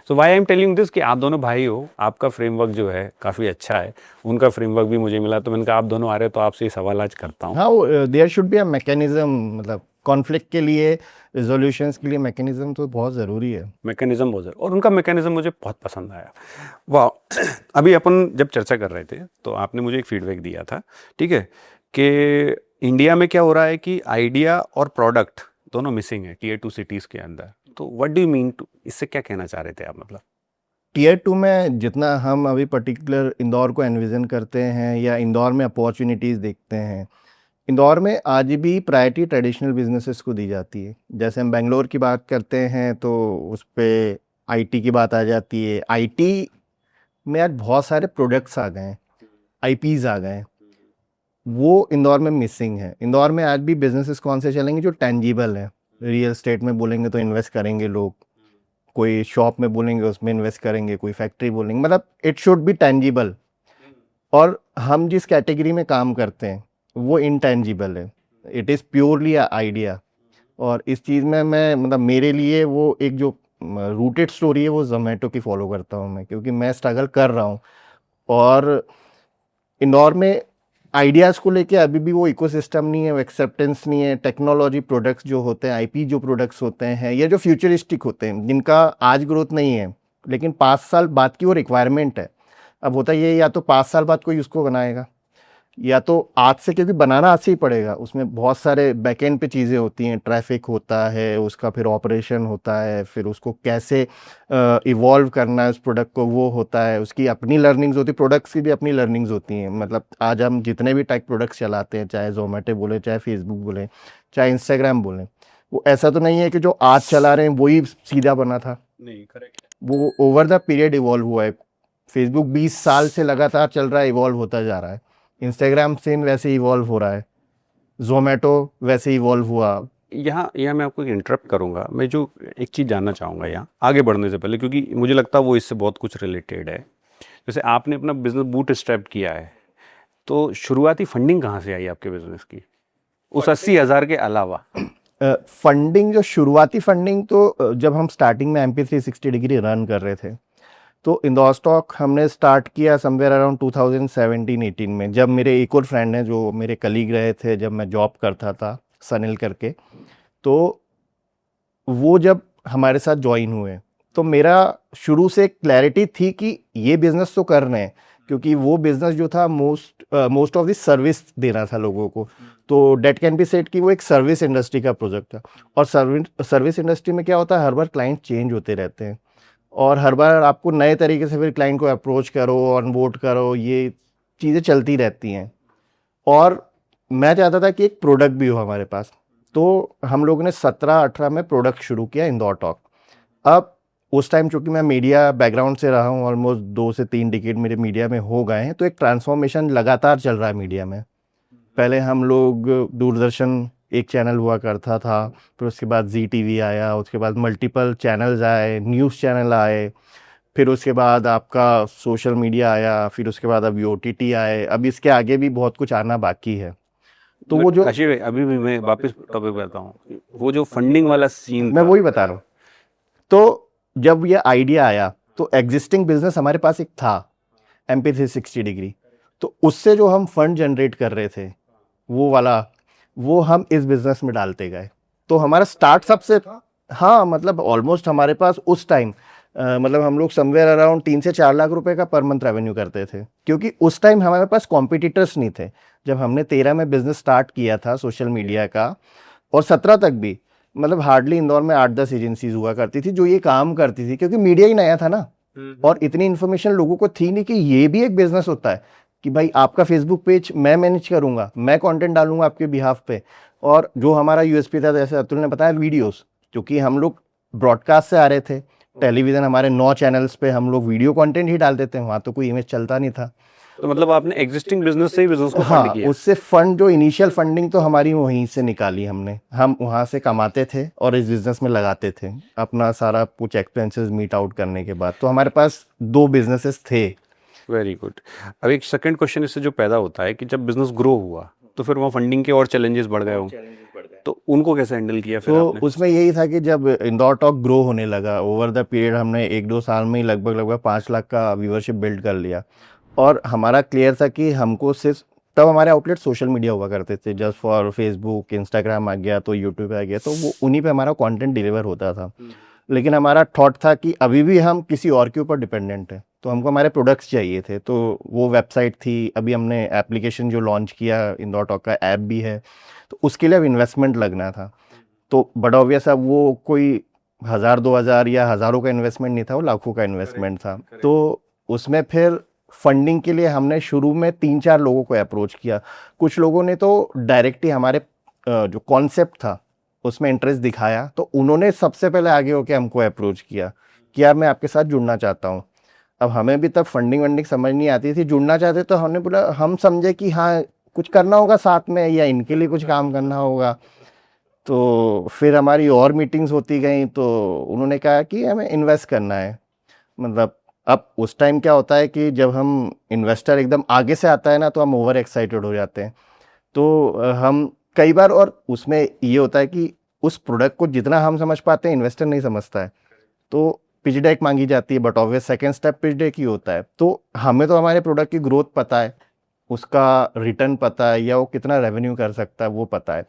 So why I am telling this कि आप दोनों भाई हो, आपका फ्रेमवर्क जो है काफ़ी अच्छा है, उनका फ्रेमवर्क भी मुझे मिला, तो मैंने कहा आप दोनों आ रहे हो तो आपसे ये सवाल आज करता हूँ। हाँ, there should be a mechanism, मतलब कॉन्फ्लिक्ट के लिए, रिजोल्यूशंस के लिए मैकेनिज्म तो बहुत ज़रूरी है। मैकेनिज्म बहुत ज़रूरी, और उनका मैकेनिज्म मुझे बहुत पसंद आया। वाह, अभी अपन जब चर्चा कर रहे थे तो आपने मुझे एक फीडबैक दिया था, ठीक है, कि इंडिया में क्या हो रहा है कि आइडिया और प्रोडक्ट दोनों मिसिंग है टीयर 2 सिटीज़ के अंदर। तो what do you mean to, इससे क्या कहना चाह रहे थे आप? मतलब टीयर 2 में जितना हम अभी पर्टिकुलर इंदौर को एनविजन करते हैं या इंदौर में अपॉर्चुनिटीज़ देखते हैं, इंदौर में आज भी प्रायोरिटी ट्रेडिशनल बिजनेसेस को दी जाती है। जैसे हम बेंगलोर की बात करते हैं तो उस पे आईटी की बात आ जाती है। आईटी में आज बहुत सारे प्रोडक्ट्स आ गए हैं, आईपीज आ गए हैं, वो इंदौर में मिसिंग है। इंदौर में आज भी बिजनेसेस कौन से चलेंगे जो टेंजिबल है। रियल एस्टेट में बोलेंगे तो इन्वेस्ट करेंगे लोग, कोई शॉप में बोलेंगे उसमें इन्वेस्ट करेंगे, कोई फैक्ट्री बोलेंगे, मतलब इट शुड बी टेंजिबल। और हम जिस कैटेगरी में काम करते हैं वो इनटेंजिबल है, इट इज़ प्योरली आइडिया। और इस चीज़ में मैं मतलब मेरे लिए वो एक जो रूटेड स्टोरी है वो जोमेटो की फॉलो करता हूँ मैं, क्योंकि मैं स्ट्रगल कर रहा हूँ। और इंदौर में आइडियाज़ को लेके अभी भी वो इकोसिस्टम नहीं है, वो एक्सेप्टेंस नहीं है। टेक्नोलॉजी प्रोडक्ट्स जो होते हैं, आईपी जो प्रोडक्ट्स होते हैं या जो फ्यूचरिस्टिक होते हैं, जिनका आज ग्रोथ नहीं है लेकिन 5 साल बाद की वो रिक्वायरमेंट है। अब होता ये या तो 5 साल बाद कोई उसको बनाएगा, या तो आज से, क्योंकि बनाना आज से ही पड़ेगा। उसमें बहुत सारे बैकएंड पे चीज़ें होती हैं, ट्रैफिक होता है, उसका फिर ऑपरेशन होता है, फिर उसको कैसे इवॉल्व करना है उस प्रोडक्ट को, वो होता है। उसकी अपनी लर्निंग्स होती है, प्रोडक्ट्स की भी अपनी लर्निंग्स होती हैं। मतलब आज हम जितने भी टाइप प्रोडक्ट्स चलाते हैं, चाहे जोमेटो बोले, चाहे फेसबुक बोले, चाहे इंस्टाग्राम बोलें, वो ऐसा तो नहीं है कि जो आज चला रहे हैं वही सीधा बना था। नहीं, करेक्ट, वो ओवर द पीरियड इवॉल्व हुआ है। फेसबुक 20 साल से लगातार चल रहा है, इवॉल्व होता जा रहा है। इंस्टाग्राम सेम वैसे इवॉल्व हो रहा है, जोमेटो वैसे इवॉल्व हुआ। यहाँ मैं आपको इंटरप्ट करूँगा। मैं जो एक चीज़ जानना चाहूँगा यहाँ आगे बढ़ने से पहले, क्योंकि मुझे लगता है वो इससे बहुत कुछ रिलेटेड है। जैसे आपने अपना बिजनेस बूट स्ट्रैप किया है, तो शुरुआती फंडिंग कहाँ से आई आपके बिजनेस की, उस 80,000 के अलावा? फंडिंग, जो शुरुआती फंडिंग तो जब हम स्टार्टिंग में MP 360 डिग्री रन कर रहे थे तो इंदौर स्टॉक हमने स्टार्ट किया समवेयर अराउंड 2017-18 में, जब मेरे एक और फ्रेंड हैं जो मेरे कलीग रहे थे जब मैं जॉब करता था, सनिल करके। तो वो जब हमारे साथ ज्वाइन हुए तो मेरा शुरू से क्लैरिटी थी कि ये बिजनेस तो करना है, क्योंकि वो बिजनेस जो था मोस्ट ऑफ द सर्विस देना था लोगों को। तो डेट कैन बी सेड कि वो एक सर्विस इंडस्ट्री का प्रोजेक्ट था, और सर्विस इंडस्ट्री में क्या होता है, हर बार क्लाइंट चेंज होते रहते हैं और हर बार आपको नए तरीके से फिर क्लाइंट को अप्रोच करो, ऑनबोर्ड करो, ये चीज़ें चलती रहती हैं। और मैं चाहता था कि एक प्रोडक्ट भी हो हमारे पास, तो हम लोगों ने 17-18 में प्रोडक्ट शुरू किया इंदौर टॉक। अब उस टाइम चूंकि मैं मीडिया बैकग्राउंड से रहा हूँ, ऑलमोस्ट 2 से 3 डिकेड मेरे मीडिया में हो गए हैं, तो एक ट्रांसफॉर्मेशन लगातार चल रहा है मीडिया में। पहले हम लोग दूरदर्शन एक चैनल हुआ करता था, फिर उसके बाद जी टीवी आया, उसके बाद मल्टीपल चैनल्स आए, न्यूज़ चैनल आए, फिर उसके बाद आपका सोशल मीडिया आया, फिर उसके बाद अभी OTT आए, अब इसके आगे भी बहुत कुछ आना बाकी है। तो वो जो काशी भाई, अभी भी मैं वापस टॉपिक पे आता हूँ, वो जो फंडिंग वाला सीन मैं वही बता रहा हूँ। तो जब ये आइडिया आया तो एग्जिस्टिंग बिजनेस हमारे पास एक था, MP360 डिग्री, तो उससे जो हम फंड जनरेट कर रहे थे वो वाला, वो हम इस बिजनेस में डालते गए। तो हमारा स्टार्ट सबसे, हाँ मतलब ऑलमोस्ट हमारे पास उस टाइम मतलब हम लोग समवेयर अराउंड 3 से 4 लाख रुपए का पर मंथ रेवेन्यू करते थे, क्योंकि उस टाइम हमारे पास कॉम्पिटिटर्स नहीं थे। जब हमने 13 में बिजनेस स्टार्ट किया था सोशल मीडिया का, और 17 तक भी मतलब हार्डली इंदौर में 8-10 एजेंसीज हुआ करती थी जो ये काम करती थी, क्योंकि मीडिया ही नया था ना, और इतनी इन्फॉर्मेशन लोगों को थी नहीं कि ये भी एक बिजनेस होता है, कि भाई आपका फेसबुक पेज मैं मैनेज करूंगा, मैं कंटेंट डालूंगा आपके बिहाफ पे। और जो हमारा यूएसपी था, जैसे अतुल ने बताया, वीडियोस, क्योंकि हम लोग ब्रॉडकास्ट से आ रहे थे, टेलीविजन हमारे 9 चैनल्स पे हम लोग वीडियो कंटेंट ही डालते थे, वहाँ तो कोई इमेज चलता नहीं था। तो मतलब आपने एग्जिस्टिंग बिजनेस से ही बिजनेस को हाँ, फंड किया। उससे फंड, जो इनिशियल फंडिंग तो हमारी वहीं से निकाली हमने, हम वहाँ से कमाते थे और इस बिजनेस में लगाते थे अपना सारा कुछ एक्सपेंसेस मीट आउट करने के बाद। तो हमारे पास 2 बिजनेसेस थे। Very good. अब एक सेकंड क्वेश्चन इससे जो पैदा होता है कि जब बिजनेस ग्रो हुआ तो फिर वहाँ फंडिंग के और चैलेंजेस बढ़ गए हों, तो उनको कैसे हैंडल किया फिर तो आपने? उसमें यही था कि जब इंदौर टॉक ग्रो होने लगा, ओवर द पीरियड हमने 1-2 साल में ही लगभग 5 लाख का व्यूअरशिप बिल्ड कर लिया। और हमारा क्लियर था कि हमको सिर्फ, तब हमारे आउटलेट सोशल मीडिया हुआ करते थे, जस्ट फॉर फेसबुक, इंस्टाग्राम आ गया तो यूट्यूब आ गया, तो वो उन्हीं पे हमारा कंटेंट डिलीवर होता था। लेकिन हमारा थॉट था कि अभी भी हम किसी और के ऊपर डिपेंडेंट है, तो हमको हमारे प्रोडक्ट्स चाहिए थे। तो वो वेबसाइट थी, अभी हमने एप्लीकेशन जो लॉन्च किया, इंदौर टॉक का ऐप भी है, तो उसके लिए अब इन्वेस्टमेंट लगना था। तो बड़ा ऑब्वियस, अब वो कोई 1000-2000 या हज़ारों का इन्वेस्टमेंट नहीं था, वो लाखों का इन्वेस्टमेंट था। तो उसमें फिर फंडिंग के लिए हमने शुरू में 3-4 लोगों को अप्रोच किया। कुछ लोगों ने तो डायरेक्ट ही हमारे जो कॉन्सेप्ट था उसमें इंटरेस्ट दिखाया, तो उन्होंने सबसे पहले आगे होकर हमको अप्रोच किया कि यार मैं आपके साथ जुड़ना चाहता हूँ। अब हमें भी तब फंडिंग वंडिंग समझ नहीं आती थी, जुड़ना चाहते तो हमने बोला, हम समझे कि हाँ कुछ करना होगा साथ में, या इनके लिए कुछ काम करना होगा। तो फिर हमारी और मीटिंग्स होती गई, तो उन्होंने कहा कि हमें इन्वेस्ट करना है। मतलब अब उस टाइम क्या होता है कि जब हम इन्वेस्टर एकदम आगे से आता है ना, तो हम ओवर एक्साइटेड हो जाते हैं। तो हम कई बार, और उसमें ये होता है कि उस प्रोडक्ट को जितना हम समझ पाते हैं इन्वेस्टर नहीं समझता है, तो पिच डेक मांगी जाती है, but obvious second step pitch deck ही होता है। तो हमें तो हमारे प्रोडक्ट की ग्रोथ पता है, उसका रिटर्न पता है, या वो कितना रेवेन्यू कर सकता है वो पता है,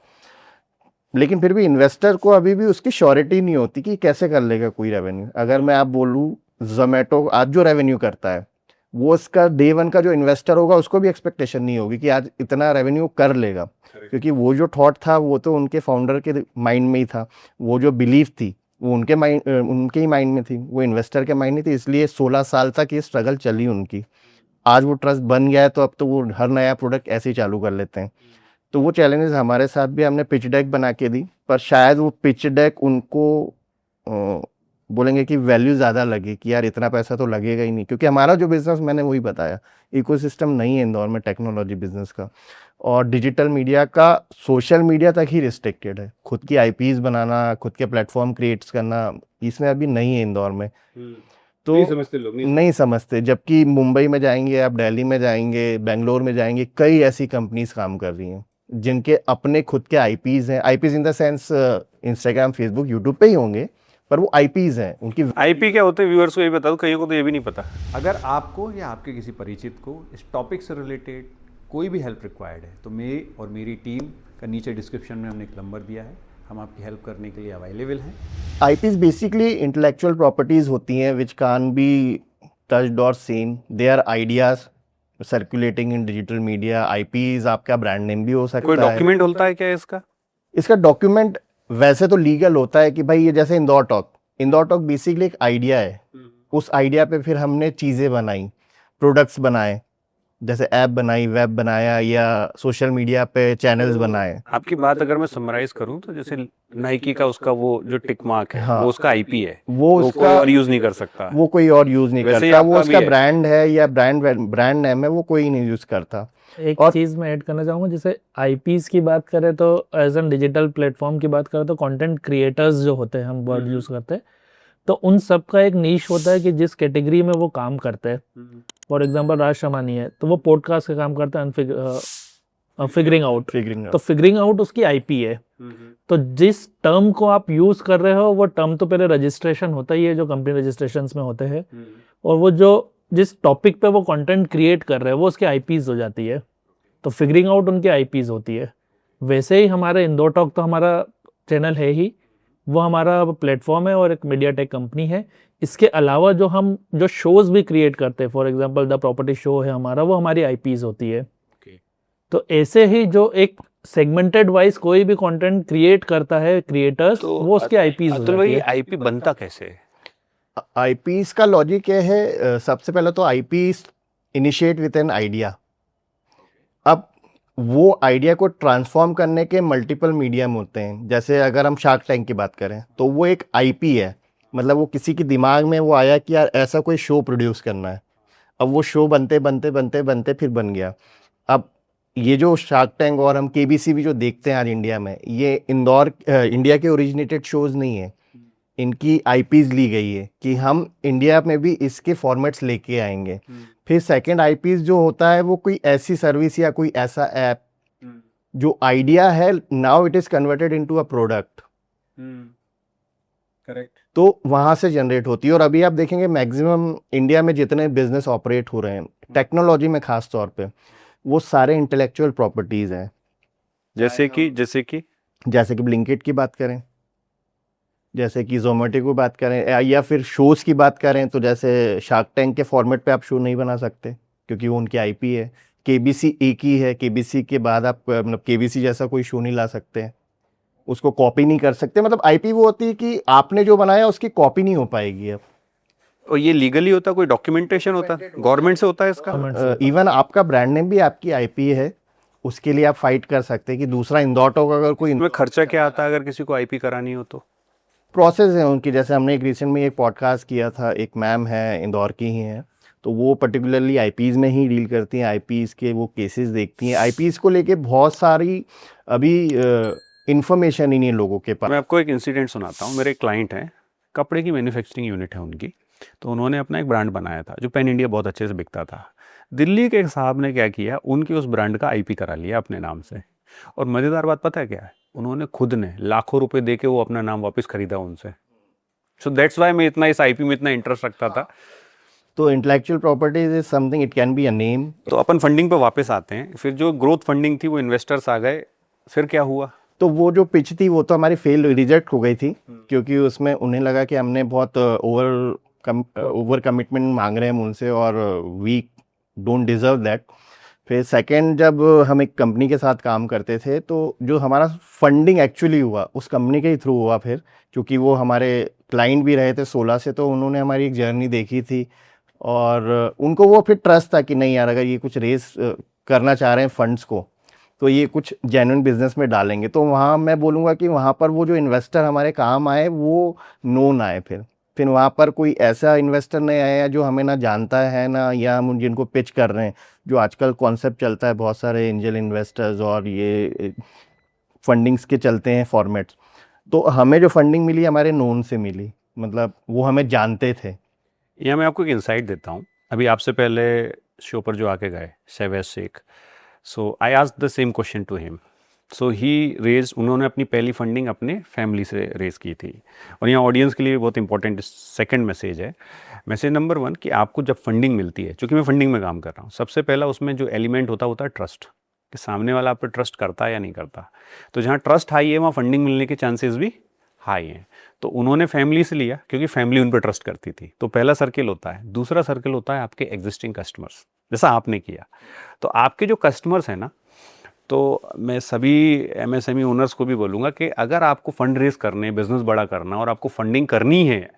लेकिन फिर भी इन्वेस्टर को अभी भी उसकी श्योरिटी नहीं होती कि कैसे कर लेगा कोई रेवेन्यू। अगर मैं आप बोलूँ, जोमेटो आज जो रेवेन्यू करता है, वो उसका डे 1 का जो इन्वेस्टर होगा उसको भी एक्सपेक्टेशन नहीं होगी कि आज इतना रेवेन्यू कर लेगा, क्योंकि वो जो थॉट था वो तो उनके फाउंडर के माइंड में ही था, वो जो बिलीफ थी वो उनके ही माइंड में थी, वो इन्वेस्टर के माइंड में थी। इसलिए 16 साल तक ये स्ट्रगल चली उनकी। आज वो ट्रस्ट बन गया है, तो अब तो वो हर नया प्रोडक्ट ऐसे ही चालू कर लेते हैं। तो वो चैलेंजेस हमारे साथ भी, हमने पिच डेक बना के दी, पर शायद वो पिच डेक उनको बोलेंगे कि वैल्यू ज़्यादा लगे कि यार इतना पैसा तो लगेगा ही नहीं, क्योंकि हमारा जो बिज़नेस, मैंने वही बताया, इकोसिस्टम नहीं है इंदौर में टेक्नोलॉजी बिजनेस का, और डिजिटल मीडिया का सोशल मीडिया तक ही रिस्ट्रिक्टेड है। खुद की आईपीज बनाना, खुद के प्लेटफॉर्म क्रिएट्स करना, इसमें अभी नहीं है इंदौर में। तो नहीं समझते लोग, नहीं समझते, जबकि मुंबई में जाएंगे आप, दिल्ली में जाएंगे, बेंगलोर में जाएंगे, कई ऐसी कंपनीज काम कर रही हैं जिनके अपने खुद के आईपीज हैं। IPs in the sense Instagram, Facebook, YouTube पे ही होंगे, पर वो आईपीज हैं उनकी। आईपी क्या होते हैं व्यूअर्स को ये बता दो, कईयों को तो ये भी नहीं पता। अगर आपको या आपके किसी परिचित को इस टॉपिक से रिलेटेड कोई भी हेल्प रिक्वायर्ड है तो मैं और मेरी टीम का नीचे डिस्क्रिप्शन में हमने एक नंबर दिया है, हम आपकी हेल्प करने के लिए अवेलेबल हैं। IPs बेसिकली इंटेलेक्चुअल प्रॉपर्टीज होती हैं विच कैन बी टच्ड और seen. They are ideas circulating in digital media. IPs आपका ब्रांड नेम भी हो कोई सकता है। डॉक्यूमेंट होता है क्या इसका? इसका डॉक्यूमेंट वैसे तो लीगल होता है कि भाई ये जैसे इंदौर टॉक बेसिकली एक आइडिया है। उस आइडिया पे फिर हमने चीज़ें बनाई, प्रोडक्ट्स बनाए, जैसे ऐप बनाई, वेब बनाया या सोशल मीडिया पे चैनल्स बनाए। आपकी बात अगर मैं समराइज करूं तो जैसे नाइकी का उसका वो जो टिक मार्क है हाँ। वो उसका आईपी है, वो कोई उसका और यूज नहीं कर सकता। वो कोई और यूज नहीं वैसे ही करता। वो आपका भी उसका है। ब्रांड है या ब्रांड नेम है, वो कोई नहीं यूज करता। एक और- चीज़ मैं ऐड करना चाहूँगा, जैसे आईपीस की बात करें तो एज एन डिजिटल प्लेटफॉर्म की बात करें तो कंटेंट क्रिएटर्स जो होते हैं, हम वर्ड यूज़ करते हैं, तो उन सब का एक नीश होता है कि जिस कैटेगरी में वो काम करते हैं। फॉर एग्जांपल राज शमानी है तो वो पॉडकास्ट का काम करता है, फिगरिंग आउट। तो फिगरिंग आउट उसकी आईपी है। तो जिस टर्म को आप यूज़ कर रहे हो वो टर्म तो पहले रजिस्ट्रेशन होता ही है जो कंपनी रजिस्ट्रेशंस में होते हैं, और वो जो जिस टॉपिक पे वो कंटेंट क्रिएट कर रहे हैं वो उसके आईपीज हो जाती है। तो फिगरिंग आउट उनकी आईपीज होती है। वैसे ही हमारे इंदौर टॉक तो हमारा चैनल है ही, वो हमारा प्लेटफॉर्म है और एक मीडिया टेक कंपनी है। इसके अलावा जो शोज़ भी क्रिएट करते हैं, for example the property show है हमारा, वो हमारी आईपीज होती है। तो ऐसे ही जो एक सेगमेंटेड वाइज कोई भी कंटेंट क्रिएट करता है क्रिएटर्स, वो उसके आईपीज हो अतुल जाती भाई है। आईपी बनता कैसे है? IPs का लॉजिक ये है, सबसे पहले तो IPs initiate with an idea. अब वो आइडिया को ट्रांसफॉर्म करने के मल्टीपल मीडियम होते हैं। जैसे अगर हम शार्क टैंक की बात करें तो वो एक IP है, मतलब वो किसी के दिमाग में वो आया कि यार ऐसा कोई शो प्रोड्यूस करना है। अब वो शो बनते बनते बनते बनते फिर बन गया। अब ये जो शार्क टैंक और हम KBC भी जो देखते हैं आज इंडिया में, ये इंडिया के ओरिजिनेटेड शोज नहीं है। इनकी IPs ली गई है कि हम इंडिया में भी इसके फॉर्मेट्स लेके आएंगे। फिर सेकंड IPs जो होता है वो कोई ऐसी सर्विस या कोई ऐसा ऐप जो आइडिया है, now it is converted into a product, correct. तो वहां से जनरेट होती है। और अभी आप देखेंगे मैक्सिमम इंडिया में जितने बिजनेस ऑपरेट हो रहे हैं टेक्नोलॉजी में खास तौर पे, वो सारे इंटेलेक्चुअल प्रॉपर्टीज हैं। जैसे कि जैसे कि ब्लिंकिट की बात करें, जैसे कि जोमेटो की बात करें, या फिर शोज़ की बात करें तो जैसे शार्क टैंक के फॉर्मेट पे आप शो नहीं बना सकते क्योंकि वो उनकी IP है। KBC एक ही है, KBC के बाद आप मतलब KBC जैसा कोई शो नहीं ला सकते हैं, उसको कॉपी नहीं कर सकते। मतलब IP वो होती है कि आपने जो बनाया उसकी कॉपी नहीं हो पाएगी। अब और ये लीगली होता, कोई डॉक्यूमेंटेशन होता, गवर्नमेंट से होता है इसका? इवन आपका ब्रांड नेम भी आपकी IP है, उसके लिए आप फाइट कर सकते हैं कि दूसरा इंदौर टॉक अगर कोई इसमें खर्चा क्या आता है अगर किसी को आईपी करानी हो तो? प्रोसेस है उनकी। जैसे हमने एक रिसेंट में एक पॉडकास्ट किया था, एक मैम है इंदौर की ही हैं, तो वो पर्टिकुलरली IPs में ही डील करती हैं। IPs के वो केसेस देखती हैं। IPs को लेके बहुत सारी अभी इंफॉर्मेशन ही नहीं है लोगों के पास। मैं आपको एक इंसिडेंट सुनाता हूँ। मेरे एक क्लाइंट हैं, कपड़े की मैन्युफैक्चरिंग यूनिट है उनकी, तो उन्होंने अपना एक ब्रांड बनाया था जो पैन इंडिया बहुत अच्छे से बिकता था। दिल्ली के एक साहब ने क्या किया, उनके उस ब्रांड का IP करा लिया अपने नाम से। और मज़ेदार बात पता है क्या है, उन्होंने खुद ने लाखों रुपए दे के वो अपना नाम वापस खरीदा उनसे। सो दैट्स वाई मैं इतना इस IP में इतना इंटरेस्ट रखता था। तो intellectual properties is something, it can be a name. तो अपन फंडिंग पे वापस आते हैं। फिर जो ग्रोथ फंडिंग थी वो इन्वेस्टर्स आ गए, फिर क्या हुआ? तो वो जो पिच थी वो तो हमारी रिजेक्ट हो गई थी क्योंकि उसमें उन्हें लगा कि हमने बहुत ओवर कमिटमेंट मांग रहे हैं हम उनसे और वी डोंट डिजर्व दैट। फिर सेकंड, जब हम एक कंपनी के साथ काम करते थे तो जो हमारा फंडिंग एक्चुअली हुआ उस कंपनी के ही थ्रू हुआ। फिर क्योंकि वो हमारे क्लाइंट भी रहे थे 16 से, तो उन्होंने हमारी एक जर्नी देखी थी और उनको वो फिर ट्रस्ट था कि नहीं यार, अगर ये कुछ रेस करना चाह रहे हैं फंड्स को तो ये कुछ जेन्युइन बिजनेस में डालेंगे। तो वहाँ मैं बोलूँगा कि वहाँ पर वो जो इन्वेस्टर हमारे काम आए वो नोन आए। फिर वहाँ पर कोई ऐसा इन्वेस्टर नहीं आया जो हमें ना जानता है ना, या हम जिनको पिच कर रहे हैं, जो आजकल कॉन्सेप्ट चलता है बहुत सारे एंजल इन्वेस्टर्स और ये फंडिंग्स के चलते हैं फॉर्मेट्स। तो हमें जो फंडिंग मिली हमारे नोन से मिली, मतलब वो हमें जानते थे। यहाँ मैं आपको एक इंसाइट देता हूँ। अभी आपसे पहले शो पर जो आके गए Shahbaz Sheikh, so I asked the same question to him. So he raise, उन्होंने अपनी पहली फंडिंग अपने फैमिली से रेज की थी। और यहाँ ऑडियंस के लिए बहुत इंपॉर्टेंट सेकंड मैसेज है। मैसेज नंबर 1 कि आपको जब फंडिंग मिलती है, चूँकि मैं फंडिंग में काम कर रहा हूँ, सबसे पहला उसमें जो एलिमेंट होता है ट्रस्ट। कि सामने वाला आप पे ट्रस्ट करता है या नहीं करता। तो जहाँ ट्रस्ट हाई है वहाँ फंडिंग मिलने के चांसेस भी हाई हैं। तो उन्होंने फैमिली से लिया क्योंकि फैमिली उन पर ट्रस्ट करती थी। तो पहला सर्किल होता है। दूसरा सर्किल होता है आपके एग्जिस्टिंग कस्टमर्स, जैसा आपने किया। तो आपके जो कस्टमर्स हैं ना, तो मैं सभी एमएसएमई ओनर्स को भी बोलूँगा कि अगर आपको फंड रेज करने, बिजनेस बड़ा करना और आपको फंडिंग करनी है,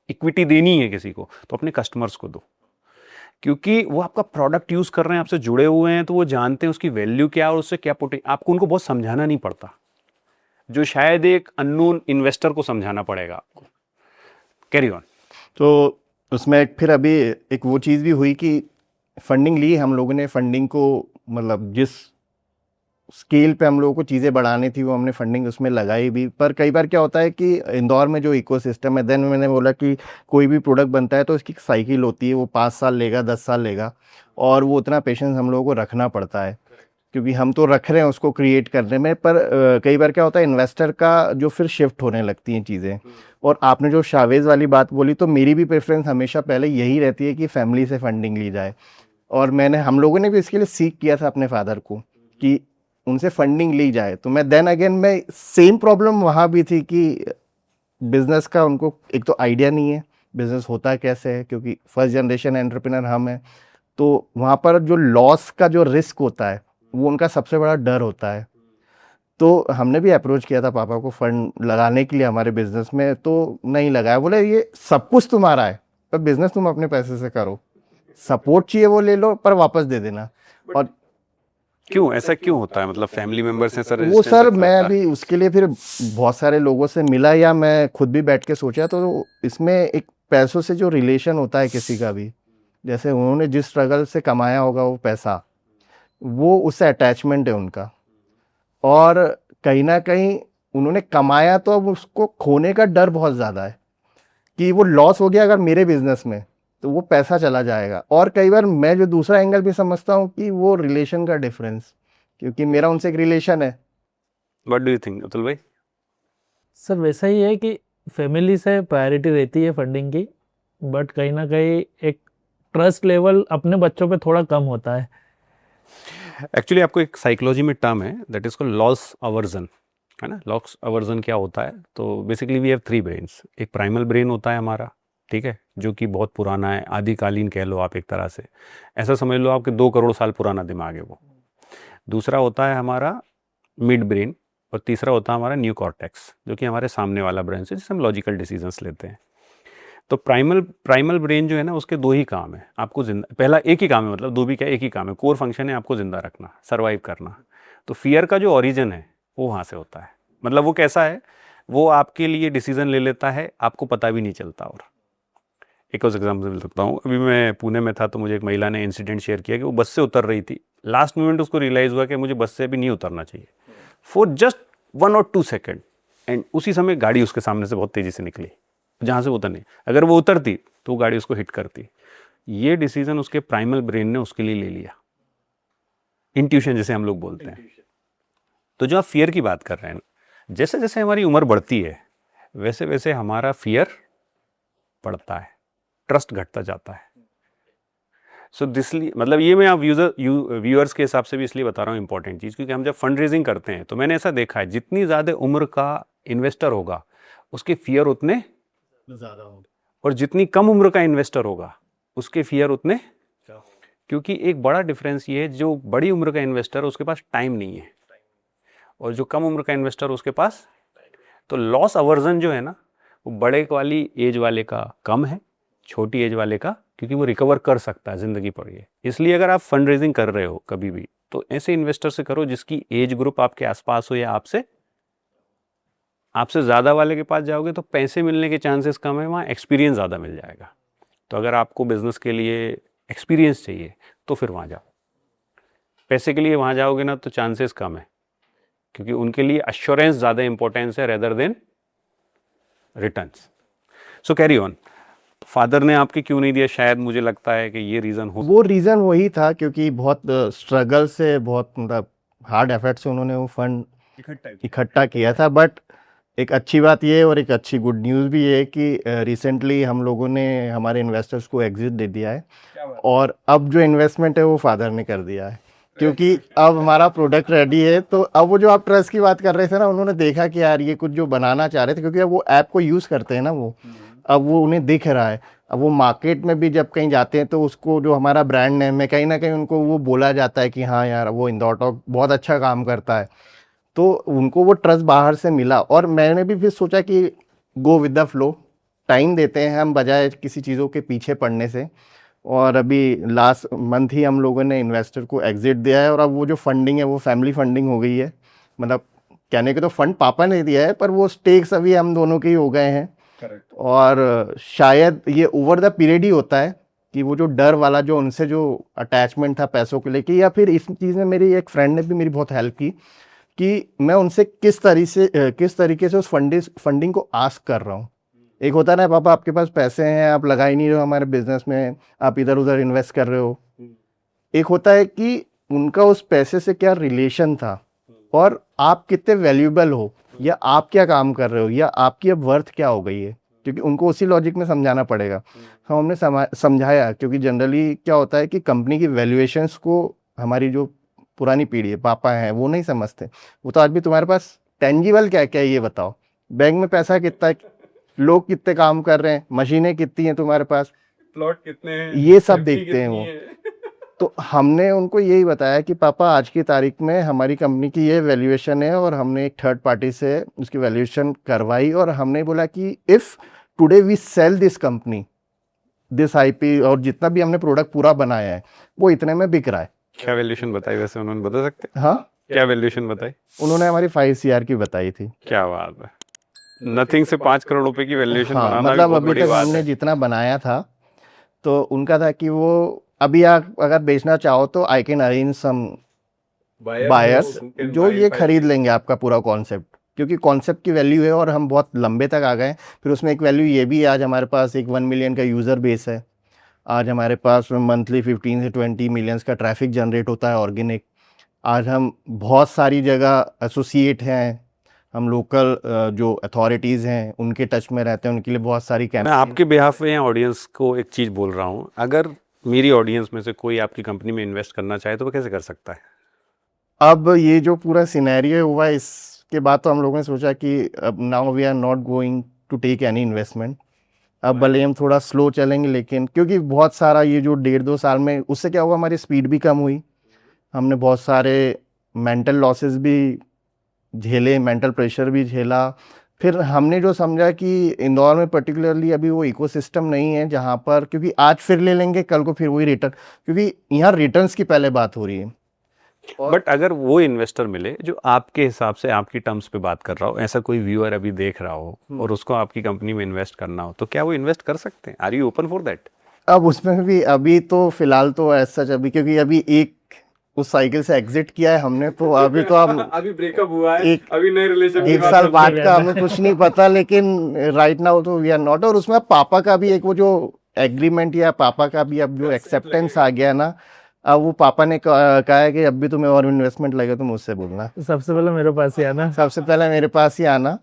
इक्विटी देनी है किसी को, तो अपने कस्टमर्स को दो, क्योंकि वो आपका प्रोडक्ट यूज़ कर रहे हैं, आपसे जुड़े हुए हैं, तो वो जानते हैं उसकी वैल्यू क्या है और उससे क्या आपको उनको बहुत समझाना नहीं पड़ता, जो शायद एक अननोन इन्वेस्टर को समझाना पड़ेगा आपको। Carry on. तो उसमें फिर अभी एक वो चीज़ भी हुई कि फंडिंग ली हम लोगों ने, फंडिंग को मतलब जिस स्केल पे हम लोगों को चीज़ें बढ़ानी थी वो हमने फंडिंग उसमें लगाई भी। पर कई बार क्या होता है कि इंदौर में जो इकोसिस्टम है, देन मैंने बोला कि कोई भी प्रोडक्ट बनता है तो उसकी साइकिल होती है, वो 5 साल लेगा, 10 साल लेगा, और वो उतना पेशेंस हम लोगों को रखना पड़ता है, क्योंकि हम तो रख रहे हैं उसको क्रिएट करने में। पर कई बार क्या होता है इन्वेस्टर का जो फिर शिफ्ट होने लगती हैं चीज़ें। और आपने जो शावेज वाली बात बोली, तो मेरी भी प्रेफरेंस हमेशा पहले यही रहती है कि फैमिली से फंडिंग ली जाए। और हम लोगों ने भी इसके लिए सीख किया था अपने फादर को कि उनसे फंडिंग ली जाए। तो मैं देन अगेन मैं सेम प्रॉब्लम वहाँ भी थी कि बिजनेस का उनको एक तो आइडिया नहीं है बिजनेस होता कैसे है, क्योंकि फर्स्ट जनरेशन एंटरप्रेन्योर हम हैं। तो वहाँ पर जो लॉस का जो रिस्क होता है वो उनका सबसे बड़ा डर होता है। तो हमने भी अप्रोच किया था पापा को फंड लगाने के लिए हमारे बिजनेस में, तो नहीं लगाया। बोले ये सब कुछ तुम्हारा है पर बिजनेस तुम अपने पैसे से करो, सपोर्ट चाहिए वो ले लो पर वापस दे देना। और क्यों ऐसा क्यों होता है? मतलब फैमिली मेंबर्स हैं सर? वो सर मैं अभी उसके लिए फिर बहुत सारे लोगों से मिला या मैं खुद भी बैठ के सोचा, तो इसमें एक पैसों से जो रिलेशन होता है किसी का भी, जैसे उन्होंने जिस स्ट्रगल से कमाया होगा वो पैसा, वो उससे अटैचमेंट है उनका। और कहीं ना कहीं उन्होंने कमाया तो अब उसको खोने का डर बहुत ज़्यादा है कि वो लॉस हो गया अगर मेरे बिजनेस में तो वो पैसा चला जाएगा। और कई बार मैं जो दूसरा एंगल भी समझता हूँ कि वो रिलेशन का डिफरेंस, क्योंकि मेरा उनसे एक रिलेशन है। What do you think Atul भाई? सर वैसा ही है कि फैमिली से प्रायोरिटी रहती है फंडिंग की, बट कहीं ना कहीं एक ट्रस्ट लेवल अपने बच्चों पे थोड़ा कम होता है। एक्चुअली आपको एक साइकोलॉजी में टर्म है that is called loss aversion, है ना? लॉस अवर्जन क्या होता है? तो बेसिकली वी हैव 3 ब्रेन्स। एक प्राइमल ब्रेन होता है हमारा, ठीक है, जो कि बहुत पुराना है, आदिकालीन कह लो आप एक तरह से, ऐसा समझ लो आपके 2 करोड़ साल पुराना दिमाग है वो। दूसरा होता है हमारा मिड ब्रेन, और तीसरा होता है हमारा न्यू कॉर्टेक्स, जो कि हमारे सामने वाला ब्रेन है जिससे हम लॉजिकल डिसीजंस लेते हैं। तो प्राइमल ब्रेन जो है ना, उसके 2 ही काम है आपको जिंदा, पहला एक ही काम है, मतलब 2 भी क्या, एक ही काम है, कोर फंक्शन है आपको जिंदा रखना, सर्वाइव करना। तो फियर का जो ओरिजिन है वो वहाँ से होता है। मतलब वो कैसा है, वो आपके लिए डिसीजन ले लेता है, आपको पता भी नहीं चलता। और एक और एग्जाम्पल मिल सकता हूँ, अभी मैं पुणे में था तो मुझे एक महिला ने इंसिडेंट शेयर किया कि वो बस से उतर रही थी, लास्ट मोमेंट उसको रियलाइज़ हुआ कि मुझे बस से अभी नहीं उतरना चाहिए, फॉर जस्ट 1 और 2 सेकेंड, एंड उसी समय गाड़ी उसके सामने से बहुत तेज़ी से निकली जहाँ से उतरनी। अगर वो उतरती तो वो गाड़ी उसको हिट करती। ये डिसीजन उसके प्राइमल ब्रेन ने उसके लिए ले लिया, इंट्यूशन जिसे हम लोग बोलते हैं। तो जो आप फियर की बात कर रहे हैं, जैसे जैसे हमारी उम्र बढ़ती है वैसे वैसे हमारा फियर बढ़ता है, ट्रस्ट घटता जाता है। सो दिसली मतलब ये मैं आप व्यूअर्स के हिसाब से भी इसलिए बता रहा हूँ इंपॉर्टेंट चीज़, क्योंकि हम जब फंड रेजिंग करते हैं तो मैंने ऐसा देखा है, जितनी ज़्यादा उम्र का इन्वेस्टर होगा उसके फियर उतने ज़्यादा होगा, और जितनी कम उम्र का इन्वेस्टर होगा उसके फियर उतने। क्योंकि एक बड़ा डिफरेंस ये है, जो बड़ी उम्र का इन्वेस्टर है उसके पास टाइम नहीं है, और जो कम उम्र का इन्वेस्टर उसके पास। तो लॉस अवर्जन जो है ना, वो बड़े वाली एज वाले का कम है, छोटी एज वाले का, क्योंकि वो रिकवर कर सकता है ज़िंदगी पर ये। इसलिए अगर आप फंड रेजिंग कर रहे हो कभी भी, तो ऐसे इन्वेस्टर से करो जिसकी एज ग्रुप आपके आसपास हो, या आपसे ज़्यादा वाले के पास जाओगे तो पैसे मिलने के चांसेस कम है, वहाँ एक्सपीरियंस ज़्यादा मिल जाएगा। तो अगर आपको बिजनेस के लिए एक्सपीरियंस चाहिए तो फिर वहाँ जाओ। पैसे के लिए वहाँ जाओगे ना तो चांसेस कम है, क्योंकि उनके लिए अश्योरेंस ज़्यादा इंपॉर्टेंस है rather than returns. So carry on. Father ने आपके क्यों नहीं दिया? शायद मुझे लगता है कि ये रीज़न हो, वो रीज़न वही था क्योंकि बहुत स्ट्रगल से, बहुत मतलब हार्ड एफर्ट से उन्होंने वो फंड इकट्ठा किया था। बट एक अच्छी बात ये और एक अच्छी गुड न्यूज़ भी ये है कि रिसेंटली हम लोगों ने हमारे इन्वेस्टर्स को एग्जिट दे दिया है, और अब जो इन्वेस्टमेंट है वो फादर ने कर दिया है। क्योंकि अब हमारा प्रोडक्ट रेडी है। तो अब वो जो आप ट्रस्ट की बात कर रहे थे ना, उन्होंने देखा कि यार ये कुछ जो बनाना चाह रहे थे, क्योंकि अब वो ऐप को यूज़ करते हैं ना वो, अब वो उन्हें दिख रहा है। अब वो मार्केट में भी जब कहीं जाते हैं तो उसको जो हमारा ब्रांड नेम है, कहीं ना कहीं उनको वो बोला जाता है कि हाँ यार वो इंदौर टॉक बहुत अच्छा काम करता है। तो उनको वो ट्रस्ट बाहर से मिला, और मैंने भी फिर सोचा कि go with the flow, time देते हैं हम बजाय किसी चीज़ों के पीछे पड़ने से। और अभी लास्ट मंथ ही हम लोगों ने इन्वेस्टर को एग्जिट दिया है, और अब वो जो फंडिंग है वो फैमिली फंडिंग हो गई है। मतलब कहने के तो फंड पापा ने दिया है, पर वो स्टेक्स अभी हम दोनों के ही हो गए हैं। और शायद ये ओवर द पीरियड ही होता है कि वो जो डर वाला जो उनसे जो अटैचमेंट था पैसों को लेके, या फिर इस चीज़ में मेरी एक फ्रेंड ने भी मेरी बहुत हेल्प की कि मैं उनसे किस तरीके से उस फंडिंग को आस्क कर रहा हूँ। एक होता है ना, पापा आपके पास पैसे हैं, आप लगा ही नहीं रहे हो हमारे बिजनेस में, आप इधर उधर इन्वेस्ट कर रहे हो। एक होता है कि उनका उस पैसे से क्या रिलेशन था, और आप कितने वैल्यूएबल हो, या आप क्या काम कर रहे हो, या आपकी अब वर्थ क्या हो गई है, क्योंकि उनको उसी लॉजिक में समझाना पड़ेगा। हमने समझाया, क्योंकि जनरली क्या होता है कि कंपनी की वैल्यूएशंस को हमारी जो पुरानी पीढ़ी है, पापा हैं, वो नहीं समझते। वो तो आज भी तुम्हारे पास टेंजिबल क्या क्या है ये बताओ, बैंक में पैसा कितना है, लोग कितने काम कर रहे हैं, मशीनें कितनी हैं तुम्हारे पास, प्लॉट कितने हैं, ये सब देखते हैं वो। तो हमने उनको यही बताया कि पापा आज की तारीख में हमारी कंपनी की ये वैल्यूएशन है, और हमने एक थर्ड पार्टी से उसकी वैल्यूएशन करवाई, और हमने बोला कि if today we sell this company, this IP और जितना भी हमने प्रोडक्ट पूरा बनाया है वो इतने में बिक रहा है। क्या वैल्यूएशन बताई वैसे उन्होंने, बता सकते हैं? हाँ, क्या वैल्यूएशन बताई? उन्होंने हमारी 5 CR की बताई थी। क्या बात है, नथिंग से 5 करोड़ रुपए की वैल्यूएशन हाँ, बनाना भी मतलब बहुत अभी बड़ी तक बात हमने है। जितना बनाया था, तो उनका था कि वो अभी आप अगर बेचना चाहो तो I can arrange some buyers जो ये खरीद लेंगे आपका पूरा कॉन्सेप्ट, क्योंकि कॉन्सेप्ट की वैल्यू है, और हम बहुत लंबे तक आ गए। फिर उसमें एक वैल्यू ये भी है, आज हमारे पास एक 1 मिलियन का यूज़र बेस है। आज हमारे पास मंथली 15 से 20 मिलियंस का ट्रैफिक जनरेट होता है ऑर्गेनिक। आज हम बहुत सारी जगह एसोसिएट हैं, हम लोकल जो अथॉरिटीज़ हैं उनके टच में रहते हैं, उनके लिए बहुत सारी मैं कैंपेन। आपके बिहाफ में ऑडियंस को एक चीज़ बोल रहा हूँ, अगर मेरी ऑडियंस में से कोई आपकी कंपनी में इन्वेस्ट करना चाहे तो वो कैसे कर सकता है? अब ये जो पूरा सिनेरियो हुआ, इसके बाद तो हम लोगों ने सोचा कि अब now we are not going to take any investment. अब भले हम थोड़ा स्लो चलेंगे, लेकिन क्योंकि बहुत सारा ये जो 1.5-2 साल में, उससे क्या हुआ, हमारी स्पीड भी कम हुई, हमने बहुत सारे मेंटल लॉसेस भी झेले, मेंटल प्रेशर भी झेला। फिर हमने जो समझा कि इंदौर में पर्टिकुलरली अभी वो इकोसिस्टम नहीं है जहाँ पर, क्योंकि आज फिर ले लेंगे, कल को फिर वही रिटर्न, क्योंकि यहाँ रिटर्न्स की पहले बात हो रही है। बट अगर वो इन्वेस्टर मिले जो आपके हिसाब से आपकी टर्म्स पे बात कर रहा हो, ऐसा कोई व्यूअर अभी देख रहा हो और उसको आपकी कंपनी में इन्वेस्ट करना हो, तो क्या वो इन्वेस्ट कर सकते हैं? Are you open for that? अब उसमें भी अभी तो फिलहाल तो ऐसा सच, अभी क्योंकि अभी एक उस साइकिल से एग्जिट किया है हमने, तो अभी तो हम अभी ब्रेकअप हुआ है, एक- अभी नए रिलेशन एक साल बाद का हमें कुछ नहीं पता, लेकिन राइट नाउ तो वी आर नॉट। और उसमें पापा का भी एक वो जो एग्रीमेंट, या पापा का भी अब जो एक्सेप्टेंस आ गया ना, अब वो पापा ने कहा है कि अब भी तुम्हें और इन्वेस्टमेंट लगे तो मुझसे बोलना, सबसे पहले मेरे पास ही आना। सबसे पहले मेरे पास ही आना,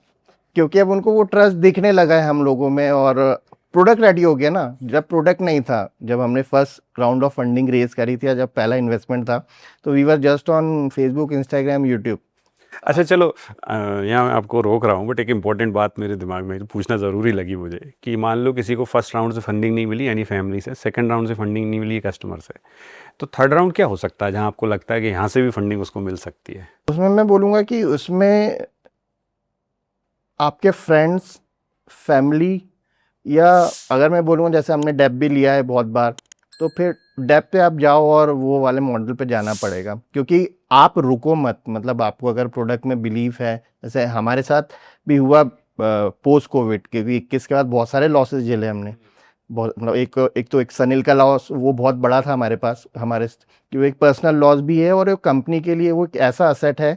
क्योंकि अब उनको वो ट्रस्ट दिखने लगा है हम लोगों में, और प्रोडक्ट रेडी हो गया ना। जब प्रोडक्ट नहीं था, जब हमने first round of funding raise करी थी, जब पहला इन्वेस्टमेंट था, तो we were just on Facebook, Instagram, YouTube. अच्छा चलो, यहाँ मैं आपको रोक रहा हूँ, बट एक इंपॉर्टेंट बात मेरे दिमाग में पूछना ज़रूरी लगी मुझे कि मान लो किसी को फर्स्ट राउंड से फंडिंग नहीं मिली यानी फैमिली से, सेकंड राउंड से फंडिंग नहीं मिली कस्टमर से, तो थर्ड राउंड क्या हो सकता है जहाँ आपको लगता है कि यहाँ से भी फंडिंग उसको मिल सकती है? उसमें मैं बोलूँगा कि उसमें आपके फ्रेंड्स, फैमिली, या अगर मैं बोलूँगा जैसे हमने डेप भी लिया है बहुत बार, तो फिर डेप पे आप जाओ और वो वाले मॉडल पे जाना पड़ेगा, क्योंकि आप रुको मत। मतलब आपको अगर प्रोडक्ट में बिलीव है, जैसे हमारे साथ भी हुआ पोस्ट कोविड, क्योंकि 21 के बाद बहुत सारे लॉसेस झेले हमने। बहुत, मतलब एक तो एक सनील का लॉस वो बहुत बड़ा था हमारे पास, हमारे जो एक पर्सनल लॉस भी है, और एक कंपनी के लिए वो एक ऐसा असेट है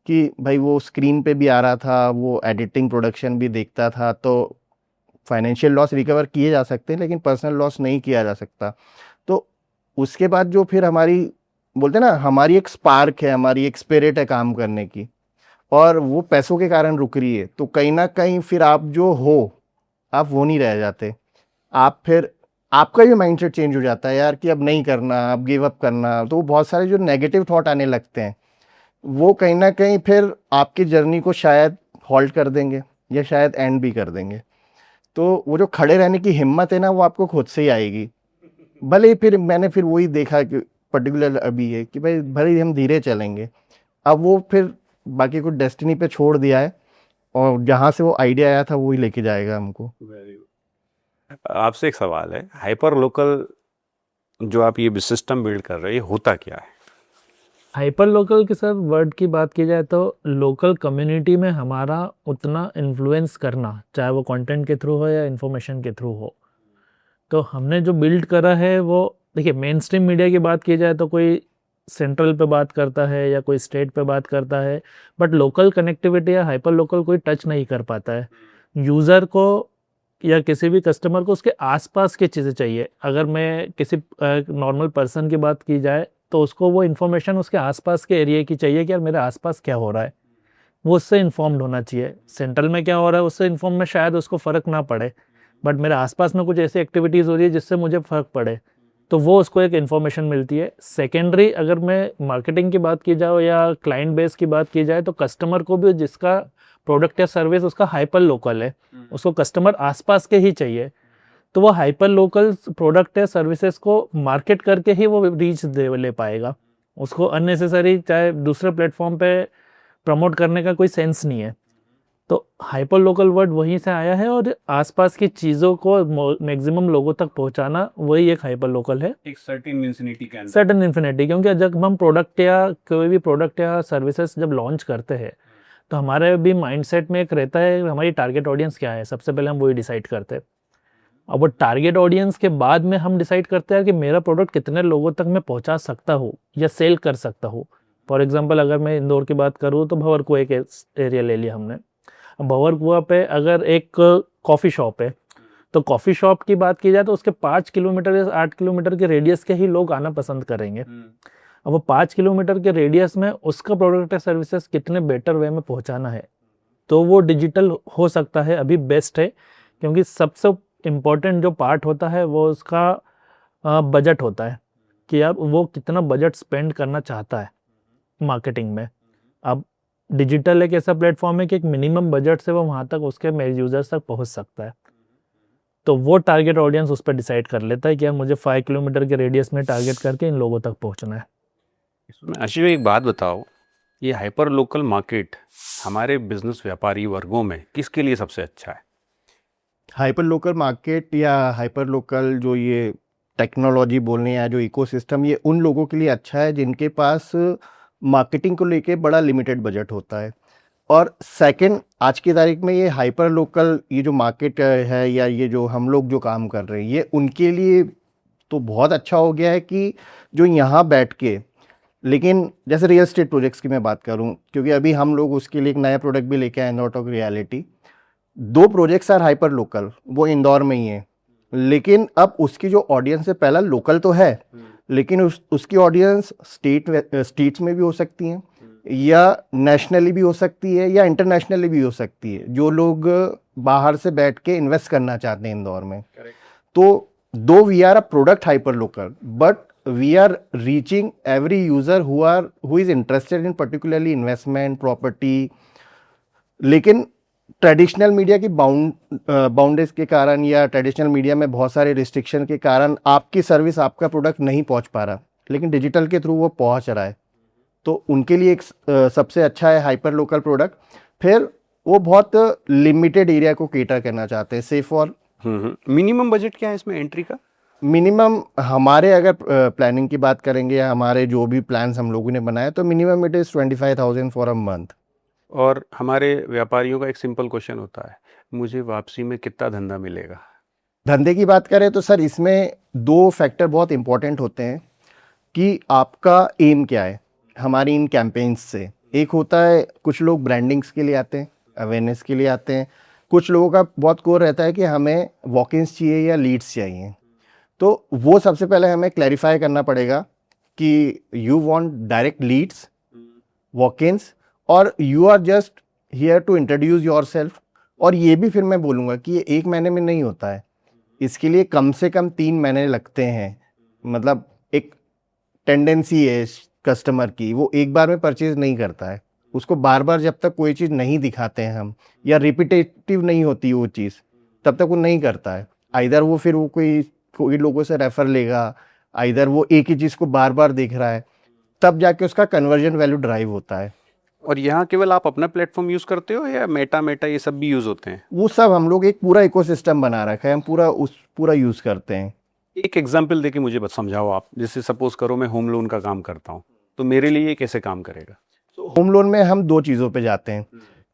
कि भाई वो स्क्रीन पे भी आ रहा था, वो एडिटिंग प्रोडक्शन भी देखता था, तो फाइनेंशियल लॉस रिकवर किए जा सकते हैं, लेकिन पर्सनल लॉस नहीं किया जा सकता। तो उसके बाद जो फिर हमारी बोलते हैं ना, हमारी एक स्पार्क है, हमारी एक स्पिरिट है काम करने की, और वो पैसों के कारण रुक रही है, तो कहीं ना कहीं फिर आप जो हो, आप वो नहीं रह जाते। आप फिर आपका भी माइंडसेट चेंज हो जाता है यार कि अब नहीं करना, अब गिव अप करना। तो बहुत सारे जो नेगेटिव थॉट आने लगते हैं वो कहीं ना कहीं फिर आपकी जर्नी को शायद हॉल्ट कर देंगे या शायद एंड भी कर देंगे। तो वो जो खड़े रहने की हिम्मत है ना, वो आपको खुद से ही आएगी। भले ही फिर मैंने फिर वही देखा कि पर्टिकुलर अभी है कि भाई भले ही हम धीरे चलेंगे, अब वो फिर बाकी को डेस्टिनी पे छोड़ दिया है और जहाँ से वो आइडिया आया था वही लेके जाएगा हमको। आपसे एक सवाल है, हाइपर लोकल जो आप ये सिस्टम बिल्ड कर रहे हैं, ये होता क्या है? हाइपर लोकल के सर वर्ड की बात की जाए तो लोकल कम्युनिटी में हमारा उतना इन्फ्लुएंस करना, चाहे वो कंटेंट के थ्रू हो या इन्फॉर्मेशन के थ्रू हो। तो हमने जो बिल्ड करा है वो, देखिए मेन स्ट्रीम मीडिया की बात की जाए तो कोई सेंट्रल पे बात करता है या कोई स्टेट पे बात करता है, बट लोकल कनेक्टिविटी या हाइपर लोकल कोई टच नहीं कर पाता है। यूज़र को या किसी भी कस्टमर को उसके आसपास की चीज़ें चाहिए। अगर मैं किसी नॉर्मल पर्सन की बात की जाए तो उसको वो इन्फॉर्मेशन उसके आसपास के एरिया की चाहिए कि यार मेरे आसपास क्या हो रहा है, वो उससे इन्फॉर्म्ड होना चाहिए। सेंट्रल में क्या हो रहा है उससे इन्फॉर्म में शायद उसको फ़र्क ना पड़े, बट मेरे आसपास में कुछ ऐसी एक्टिविटीज़ हो रही है जिससे मुझे फ़र्क पड़े, तो वो उसको एक इन्फॉर्मेशन मिलती है। सेकेंडरी अगर मैं मार्केटिंग की बात की जाए या क्लाइंट बेस की बात की जाए तो कस्टमर को भी जिसका प्रोडक्ट या सर्विस उसका हाइपर लोकल है, उसको कस्टमर आसपास के ही चाहिए, तो वो हाइपर लोकल प्रोडक्ट या सर्विसेज को मार्केट करके ही वो रीच ले पाएगा। उसको अननेसेसरी चाहे दूसरे प्लेटफॉर्म पे प्रमोट करने का कोई सेंस नहीं है। तो हाइपर लोकल वर्ड वहीं से आया है और आसपास की चीज़ों को मैक्सिमम लोगों तक पहुंचाना वही एक हाइपर लोकल है, एक सर्टेन इंफिनिटी के अंदर। Certain infinity. क्योंकि जब हम प्रोडक्ट या कोई भी प्रोडक्ट या सर्विसेज जब लॉन्च करते हैं तो हमारे भी माइंडसेट में एक रहता है हमारी टारगेट ऑडियंस क्या है, सबसे पहले हम वही डिसाइड करते हैं। अब वो टारगेट ऑडियंस के बाद में हम डिसाइड करते हैं कि मेरा प्रोडक्ट कितने लोगों तक मैं पहुंचा सकता हूँ या सेल कर सकता हूँ। फॉर एग्जांपल अगर मैं इंदौर की बात करूँ तो भंवरकुआ एक एरिया ले लिया हमने। अब भंवरकुआ पे अगर एक कॉफ़ी शॉप है तो कॉफ़ी शॉप की बात की जाए तो उसके 5 किलोमीटर या 8 किलोमीटर के रेडियस के ही लोग आना पसंद करेंगे। अब वो 5 किलोमीटर के रेडियस में उसका प्रोडक्ट या सर्विसेज कितने बेटर वे में पहुँचाना है, तो वो डिजिटल हो सकता है अभी बेस्ट है। क्योंकि सबसे इम्पॉर्टेंट जो पार्ट होता है वो उसका बजट होता है कि अब वो कितना बजट स्पेंड करना चाहता है मार्केटिंग में। अब डिजिटल एक ऐसा प्लेटफॉर्म है कि एक मिनिमम बजट से वो वहाँ तक उसके यूजर्स तक पहुँच सकता है। तो वो टारगेट ऑडियंस उस पर डिसाइड कर लेता है कि यार मुझे 5 किलोमीटर के रेडियस में टारगेट करके इन लोगों तक पहुँचना है। आशीष भाई एक बात बताओ, ये हाइपर लोकल मार्केट हमारे बिजनेस व्यापारी वर्गों में किसके लिए सबसे अच्छा है? हाइपर लोकल मार्केट या हाइपर लोकल जो ये टेक्नोलॉजी बोलने या जो इकोसिस्टम, ये उन लोगों के लिए अच्छा है जिनके पास मार्केटिंग को लेके बड़ा लिमिटेड बजट होता है। और सेकंड, आज की तारीख में ये हाइपर लोकल ये जो मार्केट है या ये जो हम लोग जो काम कर रहे हैं, ये उनके लिए तो बहुत अच्छा हो गया है कि जो यहाँ बैठ के, लेकिन जैसे रियल एस्टेट प्रोजेक्ट्स की मैं बात करूँ, क्योंकि अभी हम लोग उसके लिए एक नया प्रोडक्ट भी लेके आए, not of reality. 2 projects are hyper local, वो इंदौर में ही है, लेकिन अब उसकी जो ऑडियंस है पहला लोकल तो है, लेकिन उसकी ऑडियंस स्टेट्स में भी हो सकती है या नेशनली भी हो सकती है या इंटरनेशनली भी हो सकती है, जो लोग बाहर से बैठ के इन्वेस्ट करना चाहते हैं इंदौर में। तो दो we are a product hyper local, but we are reaching every user who is interested in particularly investment property। लेकिन ट्रेडिशनल मीडिया की बाउंड्रीज के कारण या ट्रेडिशनल मीडिया में बहुत सारे रिस्ट्रिक्शन के कारण आपकी सर्विस, आपका प्रोडक्ट नहीं पहुंच पा रहा, लेकिन डिजिटल के थ्रू वो पहुंच रहा है। तो उनके लिए एक सबसे अच्छा है हाइपर लोकल प्रोडक्ट। फिर वो बहुत लिमिटेड एरिया को केटर करना चाहते हैं, सेफ फॉर। मिनिमम बजट क्या है इसमें एंट्री का? मिनिमम हमारे अगर प्लानिंग की बात करेंगे या हमारे जो भी प्लान्स हम लोगों ने बनाए, तो minimum it is 25,000 for a month. और हमारे व्यापारियों का एक सिंपल क्वेश्चन होता है, मुझे वापसी में कितना धंधा मिलेगा? धंधे की बात करें तो सर इसमें 2 फैक्टर बहुत इंपॉर्टेंट होते हैं कि आपका एम क्या है हमारी इन कैंपेन्स से। एक होता है कुछ लोग ब्रांडिंग्स के लिए आते हैं, अवेयरनेस के लिए आते हैं, कुछ लोगों का बहुत कोर रहता है कि हमें वॉक-इन्स चाहिए या लीड्स चाहिए। तो वो सबसे पहले हमें क्लैरिफाई करना पड़ेगा कि you want direct leads, walk-ins, और you are just here to introduce yourself. और ये भी फिर मैं बोलूँगा कि ये 1 महीने में नहीं होता है, इसके लिए कम से कम 3 महीने लगते हैं। मतलब एक टेंडेंसी है कस्टमर की, वो एक बार में परचेज नहीं करता है, उसको बार बार जब तक कोई चीज़ नहीं दिखाते हैं हम, या रिपीटेटिव नहीं होती वो चीज़, तब तक वो नहीं करता है। आइदर वो फिर वो कोई लोगों से रेफर लेगा, आइदर वो एक ही चीज़ को बार बार देख रहा है, तब जाके उसका कन्वर्जन वैल्यू ड्राइव होता है। और यहाँ केवल आप अपना प्लेटफॉर्म यूज करते हो या मेटा ये सब भी यूज होते हैं? वो सब हम लोग एक पूरा इकोसिस्टम बना रखा है, हम पूरा यूज़ करते हैं। एक एग्जाम्पल देके मुझे बस समझाओ आप। जैसे सपोज करो मैं होम लोन का काम करता हूँ, तो मेरे लिए ये कैसे काम करेगा? होम लोन में हम 2 चीज़ों पे जाते हैं।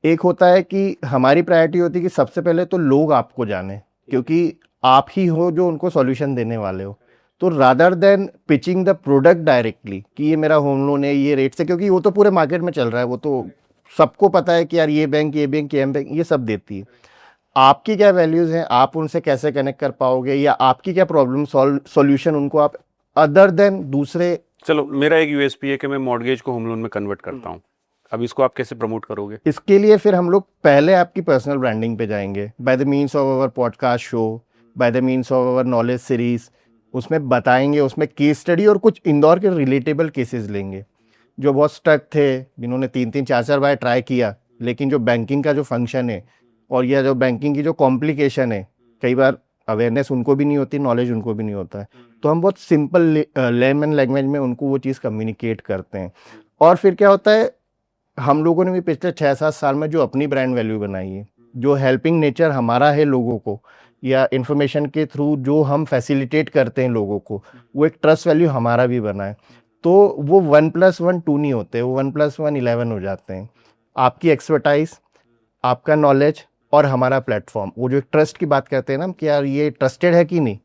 एक होता है कि हमारी प्रायोरिटी होती है कि सबसे पहले तो लोग आपको जाने, क्योंकि आप ही हो जो उनको सॉल्यूशन देने वाले हो। तो rather than pitching the product directly कि ये मेरा होम लोन है, ये रेट से, क्योंकि वो तो पूरे मार्केट में चल रहा है, वो तो सबको पता है कि यार ये बैंक ये बैंक ये सब देती है। आपकी क्या वैल्यूज़ हैं, आप उनसे कैसे कनेक्ट कर पाओगे, या आपकी क्या प्रॉब्लम सॉल्यूशन उनको आप अदर देन दूसरे। चलो, मेरा एक यूएसपी है कि मैं मॉर्गेज को होम लोन में कन्वर्ट करता हूँ। अब इसको आप कैसे प्रमोट करोगे? इसके लिए फिर हम लोग पहले आपकी पर्सनल ब्रांडिंग पे जाएंगे, by the means of our podcast show, by the means of our knowledge series. उसमें बताएंगे, उसमें केस स्टडी और कुछ इंदौर के रिलेटेबल केसेस लेंगे जो बहुत स्टक थे, जिन्होंने 3-3 4-4 बार ट्राई किया, लेकिन जो बैंकिंग का जो फंक्शन है और यह जो बैंकिंग की जो कॉम्प्लिकेशन है, कई बार अवेयरनेस उनको भी नहीं होती, नॉलेज उनको भी नहीं होता है, तो हम बहुत सिंपल लेमन लैंग्वेज में उनको वो चीज़ कम्युनिकेट करते हैं। और फिर क्या होता है, हम लोगों ने भी पिछले 6-7 साल में जो अपनी ब्रांड वैल्यू बनाई है, जो हेल्पिंग नेचर हमारा है लोगों को, या इन्फॉर्मेशन के थ्रू जो हम फैसिलिटेट करते हैं लोगों को, वो एक ट्रस्ट वैल्यू हमारा भी बना है। तो वो 1+1 2 नहीं होते, वो 1+1 11 हो जाते हैं। आपकी एक्सपर्टाइज, आपका नॉलेज और हमारा प्लेटफॉर्म, वो जो एक ट्रस्ट की बात करते हैं ना कि यार ये ट्रस्टेड है कि नहीं,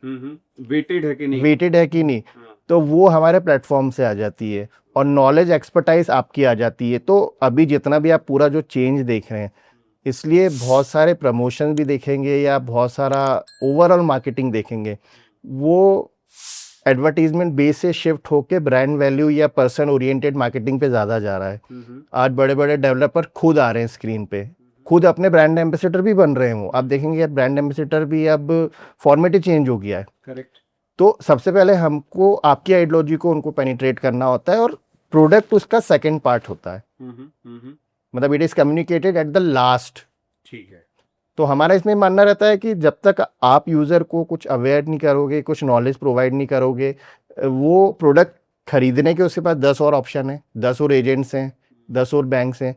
वेटेड है कि नहीं? वेटेड है कि नहीं, तो वो हमारे प्लेटफॉर्म से आ जाती है। और नॉलेज एक्सपर्टाइज आपकी आ जाती है। तो अभी जितना भी आप पूरा जो चेंज देख रहे हैं, इसलिए बहुत सारे प्रमोशन भी देखेंगे या बहुत सारा ओवरऑल मार्केटिंग देखेंगे, वो एडवर्टीजमेंट बेस से शिफ्ट होके ब्रांड वैल्यू या पर्सन ओरिएंटेड मार्केटिंग पे ज़्यादा जा रहा है। आज बड़े बड़े डेवलपर खुद आ रहे हैं स्क्रीन पे, खुद अपने ब्रांड एम्बेसडर भी बन रहे हैं। वो आप देखेंगे यार, ब्रांड एम्बेसडर भी अब फॉर्मेट ही चेंज हो गया है। करेक्ट। तो सबसे पहले हमको आपकी आइडियोलॉजी को उनको पेनिट्रेट करना होता है, और प्रोडक्ट उसका सेकंड पार्ट होता है। मतलब it is communicated at the last. ठीक है। तो हमारा इसमें मानना रहता है कि जब तक आप यूज़र को कुछ अवेयर नहीं करोगे, कुछ नॉलेज प्रोवाइड नहीं करोगे, वो प्रोडक्ट खरीदने के उसके पास 10 और ऑप्शन है, 10 और एजेंट्स हैं, 10 और बैंक्स हैं,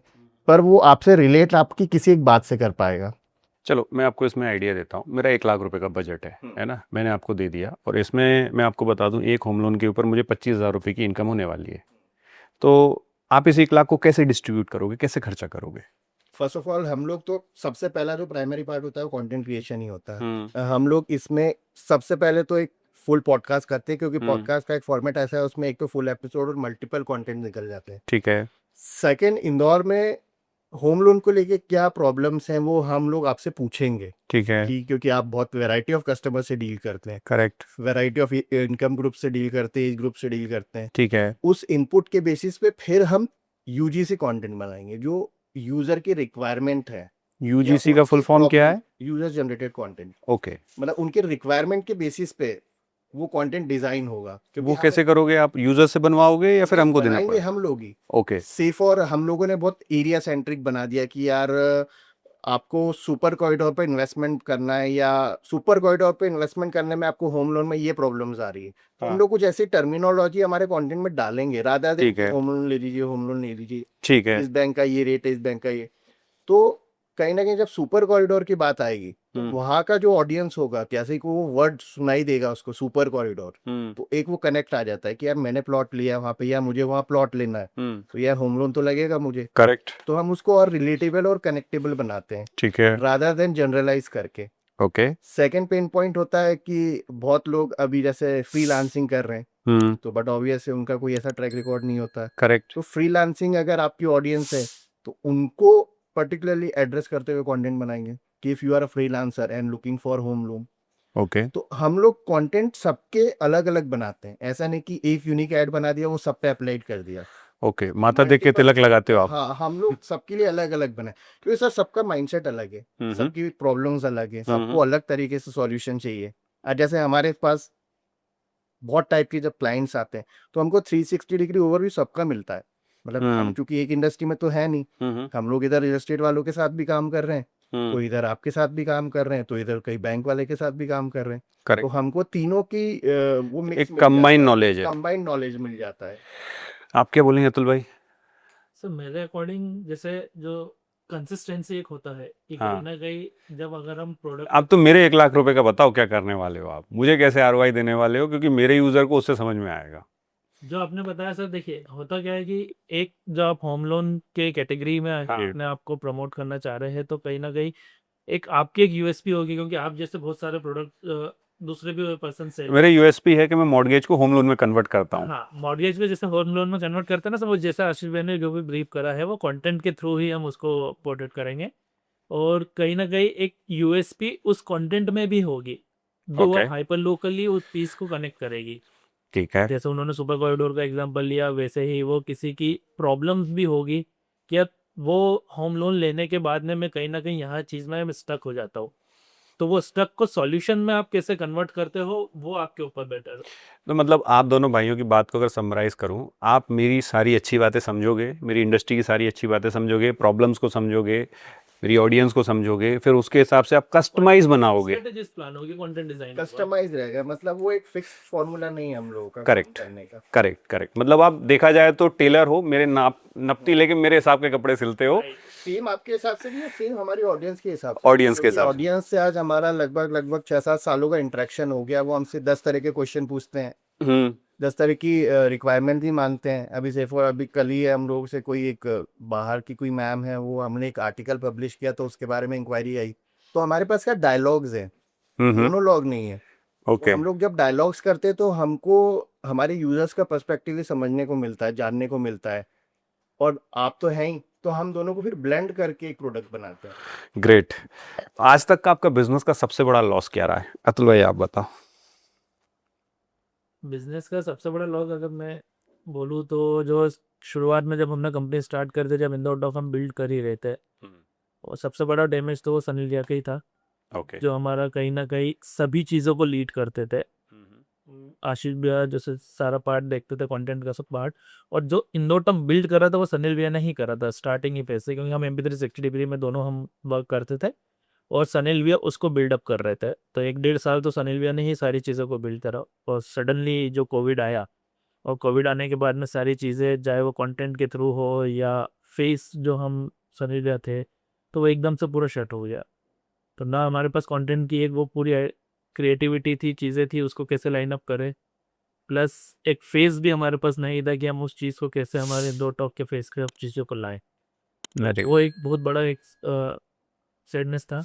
पर वो आपसे रिलेट आपकी किसी एक बात से कर पाएगा। चलो, मैं आपको इसमें आइडिया देता हूँ। मेरा 1 लाख रुपए का बजट है ना, मैंने आपको दे दिया, और इसमें मैं आपको बता दूं, एक होम लोन के ऊपर मुझे 25,000 रुपये की इनकम होने वाली है। तो आप इस 1 लाख को कैसे डिस्ट्रीब्यूट करोगे, कैसे खर्चा करोगे? फर्स्ट ऑफ ऑल, हम लोग तो सबसे पहला जो प्राइमरी पार्ट होता है वो कंटेंट क्रिएशन ही होता है। हम लोग इसमें सबसे पहले तो एक फुल पॉडकास्ट करते हैं, क्योंकि पॉडकास्ट का एक फॉर्मेट ऐसा है, उसमें एक तो फुल एपिसोड और मल्टीपल कंटेंट निकल जाते हैं। ठीक है। सेकंड, इंदौर में होम लोन को लेके क्या प्रॉब्लम्स हैं वो हम लोग आपसे पूछेंगे, ठीक है। कि क्योंकि आप बहुत वैरायटी ऑफ कस्टमर से डील करते हैं, correct. Variety of income group से डील करते हैं, एज ग्रुप से डील करते हैं। ठीक है। उस इनपुट के बेसिस पे फिर हम यूजीसी कंटेंट बनाएंगे, जो यूजर की रिक्वायरमेंट है। यूजीसी का फुल फॉर्म क्या है? User generated content. ओके। मतलब उनके रिक्वायरमेंट के बेसिस पे वो कंटेंट डिजाइन होगा। क्योंकि वो कैसे करोगे आप? यूजर से बनवाओगे या फिर हमको देना बनाएंगे पड़ेगा? हम लोग ही। ओके। सिर्फ, और हम लोगों ने बहुत एरिया सेंट्रिक बना दिया कि यार आपको सुपर कॉरिडोर पे इन्वेस्टमेंट करना है, या सुपर कॉरिडोर पे इन्वेस्टमेंट करने में आपको होम लोन में ये प्रॉब्लम्स आ रही है, तो हम लोग कुछ ऐसी टर्मिनोलॉजी हमारे कंटेंट में डालेंगे, रादर ठीक है। देन होम लोन ले लीजिए, होम लोन ले लीजिए, ठीक है। इस बैंक का ये रेट है, इस बैंक का ये। तो कहीं ना कहीं जब सुपर कॉरिडोर की बात आएगी, तो वहाँ का जो ऑडियंस होगा, कैसे को वो वर्ड सुनाई देगा उसको, सुपर कॉरिडोर, तो एक वो कनेक्ट आ जाता है कि यार मैंने प्लॉट लिया वहाँ पे, या मुझे वहाँ प्लॉट लेना है, तो यार होम लोन तो लगेगा मुझे। करेक्ट। तो हम उसको और रिलेटेबल और कनेक्टेबल बनाते हैं, ठीक है। रादर देन जनरलाइज करके। ओके। सेकंड पेन पॉइंट होता है कि बहुत लोग अभी जैसे फ्रीलांसिंग कर रहे हैं, तो बट ऑब्वियस है उनका कोई ऐसा ट्रैक रिकॉर्ड नहीं होता। करेक्ट। तो फ्रीलांसिंग अगर आपकी ऑडियंस है, तो उनको पर्टिकुलरली एड्रेस करते हुए कंटेंट बनाएंगे कि if you are a freelancer and looking for home loan. Okay. तो हम लोग कंटेंट सबके अलग अलग बनाते हैं, ऐसा नहीं कि एक यूनिक ऐड बना दिया वो सब पे अप्लाइड कर दिया। ओके। माता देख के तिलक लगाते हो आप? हाँ, हम लोग सबके लिए अलग अलग बनाए, क्योंकि सर सबका माइंडसेट अलग है, सबकी प्रॉब्लम्स अलग है, सबको अलग तरीके से सॉल्यूशन चाहिए। जैसे हमारे पास बहुत टाइप के जब क्लाइंट्स आते हैं तो हमको 360 डिग्री ओवरव्यू सबका मिलता है। मतलब हम चूंकि एक इंडस्ट्री में तो है नहीं, हम लोग इधर रियल एस्टेट वालों के साथ भी काम कर रहे हैं, कोई इधर आपके साथ भी काम कर रहे हैं, तो इधर कई बैंक वाले के साथ भी काम कर रहे हैं। तो करेक्ट, हमको तीनों की वो मिक्स एक combined knowledge है। कंबाइंड नॉलेज मिल जाता है। आप क्या बोलेंगे अतुल भाई? सर मेरे अकॉर्डिंग जैसे जो कंसिस्टेंसी एक होता है कि हाँ। कहीं ना कहीं जब अगर हम प्रोडक्ट आप तो मेरे 1 लाख रुपए का बताओ क्या करने वाले हो आप, मुझे कैसे आरओआई देने वाले हो, क्योंकि मेरे यूजर को उससे समझ में आएगा। जो आपने बताया सर, देखिए होता क्या है कि एक जो आप होम लोन के कैटेगरी में हाँ। अपने आप को प्रमोट करना चाह रहे हैं, तो कहीं ना कहीं एक आपकी एक यूएसपी होगी, क्योंकि आप जैसे बहुत सारे प्रोडक्ट दूसरे भी पर्सन से मेरे यूएसपी है कि मैं मॉर्गेज को होम लोन में कन्वर्ट करता हूँ। हाँ, मॉर्गेज में जैसे होम लोन में कन्वर्ट करते हैं ना, सब वो जैसा आशीष भाई ने जो भी ब्रीफ करा है वो कंटेंट के थ्रू ही हम उसको पोर्ट्रेट करेंगे, और कहीं ना कहीं एक यूएसपी उस कंटेंट में भी होगी जो वो Okay. हाइपर लोकली उस पीस को कनेक्ट करेगी। ठीक है। जैसे उन्होंने सुपर कॉरिडोर का एग्जांपल लिया, वैसे ही वो किसी की प्रॉब्लम्स भी होगी कि अब वो होम लोन लेने के बाद में मैं कहीं ना कहीं यहाँ चीज़ में स्टक हो जाता हूँ, तो वो स्टक को सॉल्यूशन में आप कैसे कन्वर्ट करते हो वो आपके ऊपर बेटर है। तो मतलब आप दोनों भाइयों की बात को अगर समराइज करूं, आप मेरी सारी अच्छी बातें समझोगे, मेरी इंडस्ट्री की सारी अच्छी बातें समझोगे, प्रॉब्लम्स को समझोगे, मेरी ऑडियंस को समझोगे, फिर उसके हिसाब से आप कस्टमाइज बनाओगे। स्ट्रेटेजिक प्लान होगी कंटेंट डिजाइन। कस्टमाइज रहेगा, मतलब वो एक फिक्स फॉर्मूला नहीं है हम लोगों का काम करेक्ट, करने का। Correct, correct. मतलब आप देखा जाए तो टेलर हो, मेरे नपती लेके मेरे हिसाब के कपड़े सिलते हो। सेम आपके हिसाब से भी है, सेम हमारी ऑडियंस के हिसाब से। ऑडियंस के हिसाब से। ऑडियंस से आज हमारा लगभग 6-7 सालों का इंटरेक्शन हो गया। वो हमसे 10 तरह के क्वेश्चन पूछते हैं, 10 तरह की रिक्वायरमेंट भी मांगते हैं। अभी से अभी कल ही हम लोग से कोई एक बाहर की कोई मैम है, वो हमने एक आर्टिकल पब्लिश किया तो उसके बारे में इंक्वायरी आई। तो हमारे पास क्या डायलॉग्स है, मोनोलॉग नहीं है। ओके। तो हम लोग जब डायलॉग्स करते हैं तो हमको हमारे यूजर्स का पर्सपेक्टिव समझने को मिलता है, जानने को मिलता है। और आप तो हैं ही, तो हम दोनों को फिर ब्लेंड करके एक प्रोडक्ट बनाते हैं। ग्रेट। आज तक का आपका बिजनेस का सबसे बड़ा लॉस क्या रहा है? अतुल भाई आप बताओ। बिजनेस का सबसे बड़ा लॉस अगर मैं बोलूँ तो जो शुरुआत में जब हमने कंपनी स्टार्ट कर दी, जब इंदौर डॉक हम बिल्ड कर ही रहे थे, और सबसे बड़ा डैमेज तो वो सनी लिया का ही था, ओके। जो हमारा कहीं ना कहीं सभी चीज़ों को लीड करते थे। आशीष भैया जैसे सारा पार्ट देखते थे, कंटेंट का सब पार्ट, और जो इंदौर टर्म बिल्ड करा था वो सनील भैया ने ही करा था स्टार्टिंग ही पैसे, क्योंकि हम MP3 60 डिग्री में दोनों हम वर्क करते थे और सनील भैया उसको बिल्डअप कर रहे थे। तो 1-1.5 साल तो सनील भैया ने ही सारी चीज़ों को बिल्ड करा, और सडनली जो कोविड आया, और कोविड आने के बाद में सारी चीज़ें चाहे वो कंटेंट के थ्रू हो या फेस जो हम सनील भैया थे, तो वो एकदम से पूरा शट हो गया। तो ना हमारे पास कंटेंट की एक वो पूरी क्रिएटिविटी थी, चीज़ें थी, उसको कैसे लाइन अप करें, प्लस एक फेस भी हमारे पास नहीं था कि हम उस चीज़ को कैसे हमारे दो टॉक के फेस के चीज़ों को लाएं। वो एक बहुत बड़ा एक सैडनेस था।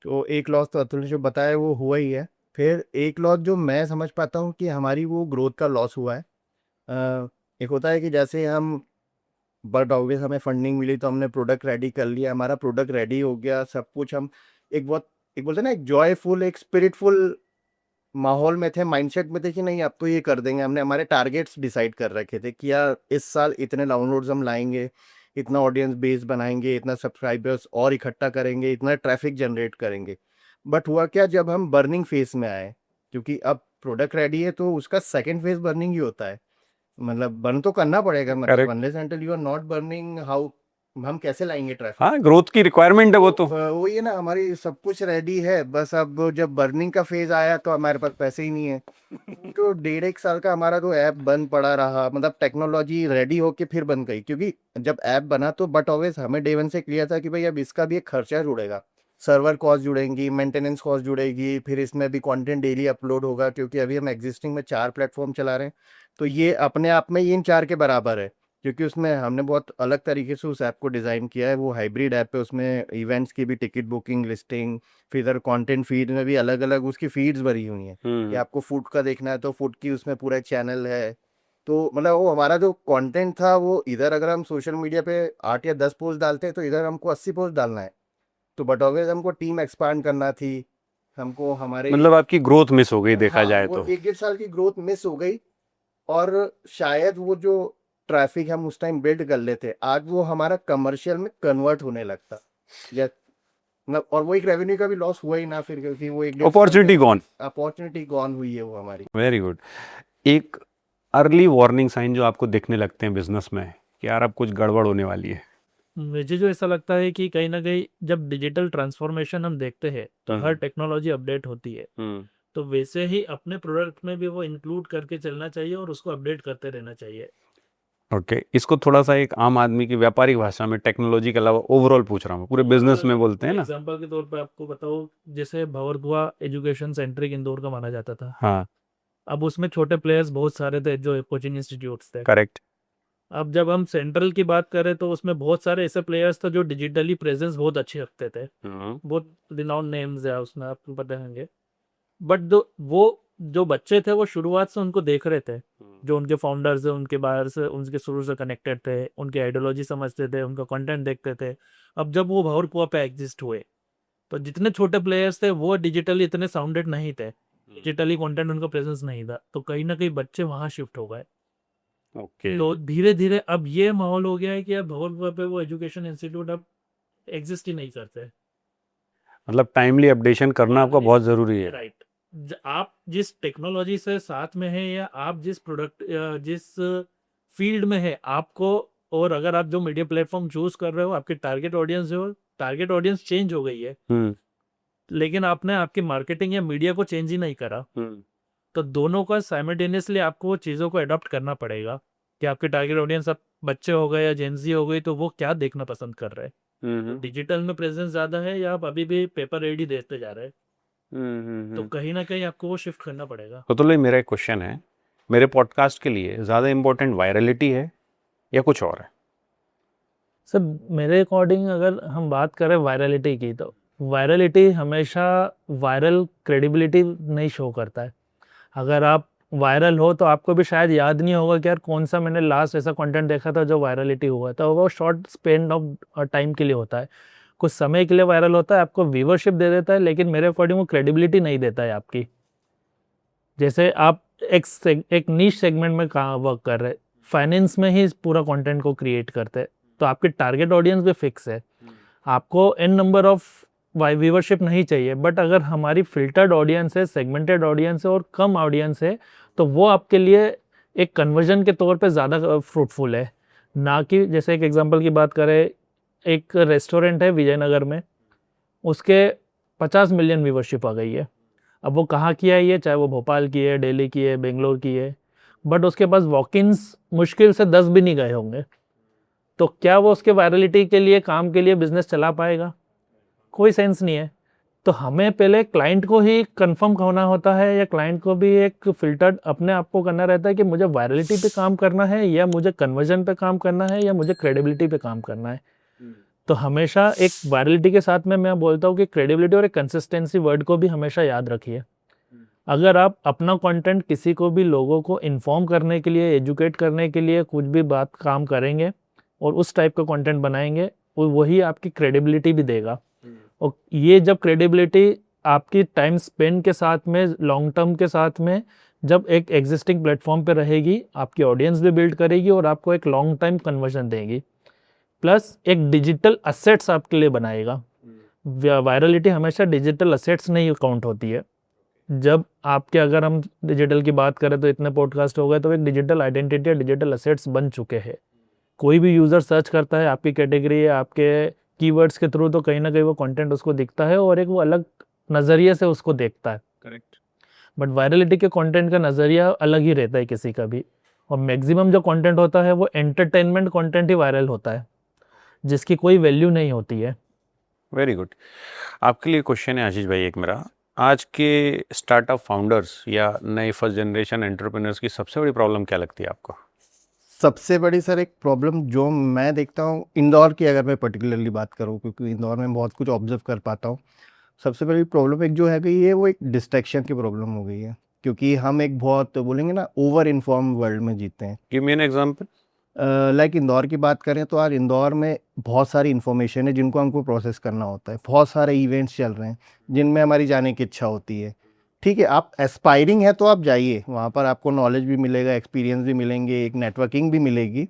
तो एक लॉस तो अतुल ने जो बताया वो हुआ ही है। फिर एक लॉस जो मैं समझ पाता हूँ कि हमारी वो ग्रोथ का लॉस हुआ है। एक होता है कि जैसे हम बट ऑब्वियस हमें फंडिंग मिली तो हमने प्रोडक्ट रेडी कर लिया, हमारा प्रोडक्ट रेडी हो गया, सब कुछ हम एक बोलते हैं ना, एक जॉयफुल, एक स्पिरिटफुल माहौल में थे, माइंडसेट में थे कि नहीं अब तो ये कर देंगे। हमने हमारे टारगेट्स डिसाइड कर रखे थे कि यार इस साल इतने डाउनलोड्स हम लाएंगे, इतना ऑडियंस बेस बनाएंगे, इतना सब्सक्राइबर्स और इकट्ठा करेंगे, इतना ट्रैफिक जनरेट करेंगे। बट हुआ क्या, जब हम बर्निंग फेज में आए, क्योंकि अब प्रोडक्ट रेडी है तो उसका सेकेंड फेज बर्निंग ही होता है। मतलब बर्न तो करना पड़ेगा, मतलब Correct. Unless until you are not burning, how हम कैसे लाएंगे ट्रैफिक। हाँ, ग्रोथ की रिक्वायरमेंट है वो तो। वो ये ना, हमारी सब कुछ रेडी है, बस अब जब बर्निंग का फेज आया तो हमारे पास पैसे ही नहीं है। तो 1.5-1 साल का हमारा तो ऐप बंद पड़ा रहा, मतलब टेक्नोलॉजी रेडी होके फिर बन गई। क्योंकि जब ऐप बना तो बट ऑलवेज हमें डे वन से क्लियर था कि भाई अब इसका भी एक खर्चा जुड़ेगा, सर्वर कॉस्ट जुड़ेंगी, मेंटेनेंस कॉस्ट जुड़ेगी, फिर इसमें भी कंटेंट डेली अपलोड होगा। क्योंकि अभी हम एग्जिस्टिंग में 4 प्लेटफॉर्म चला रहे हैं, तो ये अपने आप में इन 4 के बराबर है। क्योंकि उसमें हमने बहुत अलग तरीके से उस ऐप को डिज़ाइन किया है। वो हाइब्रिड ऐप है, उसमें इवेंट्स की भी टिकट बुकिंग, लिस्टिंग, फिर इधर कंटेंट फीड में भी अलग अलग उसकी फीड्स भरी हुई हैं कि आपको फूड का देखना है तो फूड की उसमें पूरा चैनल है। तो मतलब वो हमारा जो कंटेंट था वो इधर अगर हम सोशल मीडिया पे 8 या 10 पोस्ट डालते हैं तो इधर हमको 80 पोस्ट डालना है। तो बट ऑलवेज हमको टीम एक्सपांड करना थी, हमको हमारे मतलब आपकी ग्रोथ मिस हो गई देखा जाए वो तो। 1-1.5 साल की ग्रोथ मिस हो गई। और शायद वो जो ट्रैफिक हम उस टाइम बिल्ड कर लेते, आज वो हमारा कमर्शियल में कन्वर्ट होने लगता। या मतलब और वो एक रेवेन्यू का भी लॉस हुआ ही ना फिर, क्योंकि वो एक अपॉर्चुनिटी गॉन। हुई है वो हमारी। Very good. एक अर्ली वार्निंग साइन जो आपको दिखने लगते हैं बिजनेस में कि यार अब कुछ गड़बड़ होने वाली है। मुझे जो ऐसा लगता है कि कहीं ना कहीं जब डिजिटल ट्रांसफॉर्मेशन हम देखते हैं तो हर टेक्नोलॉजी अपडेट होती है, तो वैसे ही अपने प्रोडक्ट में भी वो इंक्लूड करके चलना चाहिए और उसको अपडेट करते रहना चाहिए। ओके, इसको थोड़ा सा एक आम आदमी की व्यापारिक भाषा में टेक्नोलॉजी के अलावा ओवरऑल पूछ रहा हूँ, पूरे बिजनेस में बोलते हैं ना। एग्जांपल के तौर पे आपको बताओ, जैसे भंवरकुआ एजुकेशन सेंट्रिक इंदौर का माना जाता था। हाँ, अब उसमें छोटे प्लेयर्स बहुत सारे थे जो कोचिंग इंस्टीट्यूट्स थे। करेक्ट। अब जब हम सेंट्रल की बात करें तो उसमें बहुत सारे ऐसे प्लेयर्स थे जो डिजिटली प्रेजेंस बहुत अच्छी रखते थे, बहुत रिनाउंड नेम्स है उसमें, आपको पता होंगे। बट वो जो बच्चे थे वो शुरुआत से उनको देख रहे थे, जो उनके फाउंडर्स है उनके बाहर से उनके शुरू से कनेक्टेड थे, उनकी आइडियोलॉजी समझते थे, उनका कंटेंट देखते थे। अब जब वो भंवरकुआ पे एग्जिस्ट हुए तो जितने छोटे प्लेयर्स थे वो डिजिटली इतने साउंडेड नहीं थे, डिजिटली कंटेंट उनका प्रेजेंस नहीं था, तो कहीं ना कहीं बच्चे वहाँ शिफ्ट हो गए। ओके, तो धीरे धीरे अब ये माहौल हो गया है कि अब भंवरकुआ पे वो एजुकेशन इंस्टीट्यूट अब एग्जिस्ट ही नहीं करते। मतलब टाइमली अपडेशन करना आपका बहुत जरूरी है। राइट। आप जिस टेक्नोलॉजी से साथ में है या आप जिस प्रोडक्ट जिस फील्ड में है आपको, और अगर आप जो मीडिया प्लेटफॉर्म चूज कर रहे हो, आपकी टारगेट ऑडियंस हो, टारगेट ऑडियंस चेंज हो गई है, लेकिन आपने आपकी मार्केटिंग या मीडिया को चेंज ही नहीं करा, तो दोनों का साइमल्टेनियसली आपको वो चीज़ों को अडॉप्ट करना पड़ेगा कि आपके टारगेट ऑडियंस अब बच्चे हो गए या जेंजी हो गई, तो वो क्या देखना पसंद कर रहे हैं, डिजिटल में प्रेजेंस ज़्यादा है या आप अभी भी पेपर एड ही देते जा रहे हैं, तो कहीं ना कहीं आपको वो शिफ्ट करना पड़ेगा। तो मेरा एक क्वेश्चन है, मेरे पॉडकास्ट के लिए ज़्यादा इम्पोर्टेंट वायरलिटी है या कुछ और है? सर मेरे अकॉर्डिंग अगर हम बात करें वायरलिटी की, तो वायरलिटी हमेशा वायरल क्रेडिबिलिटी नहीं शो करता है। अगर आप वायरल हो तो आपको भी शायद याद नहीं होगा कि यार कौन सा मैंने लास्ट ऐसा कंटेंट देखा था जो वायरलिटी हुआ था। वो शॉर्ट स्पेन ऑफ टाइम के लिए होता है, कुछ समय के लिए वायरल होता है, आपको व्यूवरशिप दे देता है, लेकिन मेरे अकॉर्डिंग वो क्रेडिबिलिटी नहीं देता है आपकी। जैसे आप एक नीश सेगमेंट में कहाँ वर्क कर रहे, फाइनेंस में ही पूरा कंटेंट को क्रिएट करते हैं, तो आपकी टारगेट ऑडियंस भी फिक्स है, आपको एन नंबर ऑफ व्यूवरशिप नहीं चाहिए। बट अगर हमारी फिल्टर्ड ऑडियंस है, सेगमेंटेड ऑडियंस है और कम ऑडियंस है, तो वो आपके लिए एक कन्वर्जन के तौर पे ज़्यादा फ्रूटफुल है। ना कि जैसे एक एग्जांपल की बात करें, एक रेस्टोरेंट है विजयनगर में, उसके 50 मिलियन व्यूवरशिप आ गई है। अब वो कहाँ की है, ये चाहे वो भोपाल की है, दिल्ली की है, बेंगलोर की है, बट उसके पास वॉक-इन्स मुश्किल से 10 भी नहीं गए होंगे, तो क्या वो उसके वायरलिटी के लिए, काम के लिए बिजनेस चला पाएगा? कोई सेंस नहीं है। तो हमें पहले क्लाइंट को ही कंफर्म होना होता है, या क्लाइंट को भी एक फिल्टर्ड अपने आप को करना रहता है कि मुझे वायरलिटी पे काम करना है, या मुझे कन्वर्जन पे काम करना है, या मुझे क्रेडिबिलिटी पे काम करना है। तो हमेशा एक वायरलिटी के साथ में मैं बोलता हूँ कि क्रेडिबिलिटी और एक कंसिस्टेंसी वर्ड को भी हमेशा याद रखिए। अगर आप अपना कंटेंट किसी को भी, लोगों को इन्फॉर्म करने के लिए, एजुकेट करने के लिए कुछ भी बात काम करेंगे और उस टाइप का कंटेंट बनाएंगे, वही आपकी क्रेडिबिलिटी भी देगा। और ये जब क्रेडिबिलिटी आपकी टाइम स्पेंड के साथ में, लॉन्ग टर्म के साथ में, जब एक एग्जिस्टिंग प्लेटफॉर्म पे रहेगी, आपकी ऑडियंस भी बिल्ड करेगी और आपको एक लॉन्ग टाइम कन्वर्जन देगी, प्लस एक डिजिटल असेट्स आपके लिए बनाएगा। वायरलिटी हमेशा डिजिटल असेट्स नहीं काउंट होती है। जब आपके, अगर हम डिजिटल की बात करें तो इतने पॉडकास्ट हो गए, तो एक डिजिटल आइडेंटिटी, डिजिटल असेट्स बन चुके हैं। कोई भी यूज़र सर्च करता है आपकी कैटेगरी, आपके कीवर्ड्स के थ्रू, तो कहीं ना कहीं वो कंटेंट उसको दिखता है और एक वो अलग नज़रिए से उसको देखता है। करेक्ट। बट वायरलिटी के कंटेंट का नज़रिया अलग ही रहता है किसी का भी, और मैक्सिमम जो कंटेंट होता है वो एंटरटेनमेंट कंटेंट ही वायरल होता है, जिसकी कोई वैल्यू नहीं होती है। Very good. आपके लिए क्वेश्चन है आशीष भाई एक मेरा, आज के स्टार्टअप फाउंडर्स या नए फर्स्ट जनरेशन एंटरप्रेन्योर्स की सबसे बड़ी प्रॉब्लम क्या लगती है आपको? सबसे बड़ी सर एक प्रॉब्लम जो मैं देखता हूँ इंदौर की, अगर मैं पर्टिकुलरली बात करूँ, क्योंकि इंदौर में बहुत कुछ ऑब्जर्व कर पाता हूँ, सबसे बड़ी प्रॉब्लम एक जो है गई है वो एक डिस्ट्रैक्शन की प्रॉब्लम हो गई है। क्योंकि हम एक बहुत बोलेंगे ना ओवर इन्फॉर्म वर्ल्ड में जीते हैं। Give me an example. Like Indore की बात करें तो आज इंदौर में बहुत सारी इन्फॉर्मेशन है जिनको हमको प्रोसेस करना होता है, बहुत सारे इवेंट्स चल रहे हैं जिनमें हमारी जाने की इच्छा होती है। ठीक है, आप एस्पायरिंग है तो आप जाइए, वहाँ पर आपको नॉलेज भी मिलेगा, एक्सपीरियंस भी मिलेंगे, एक नेटवर्किंग भी मिलेगी,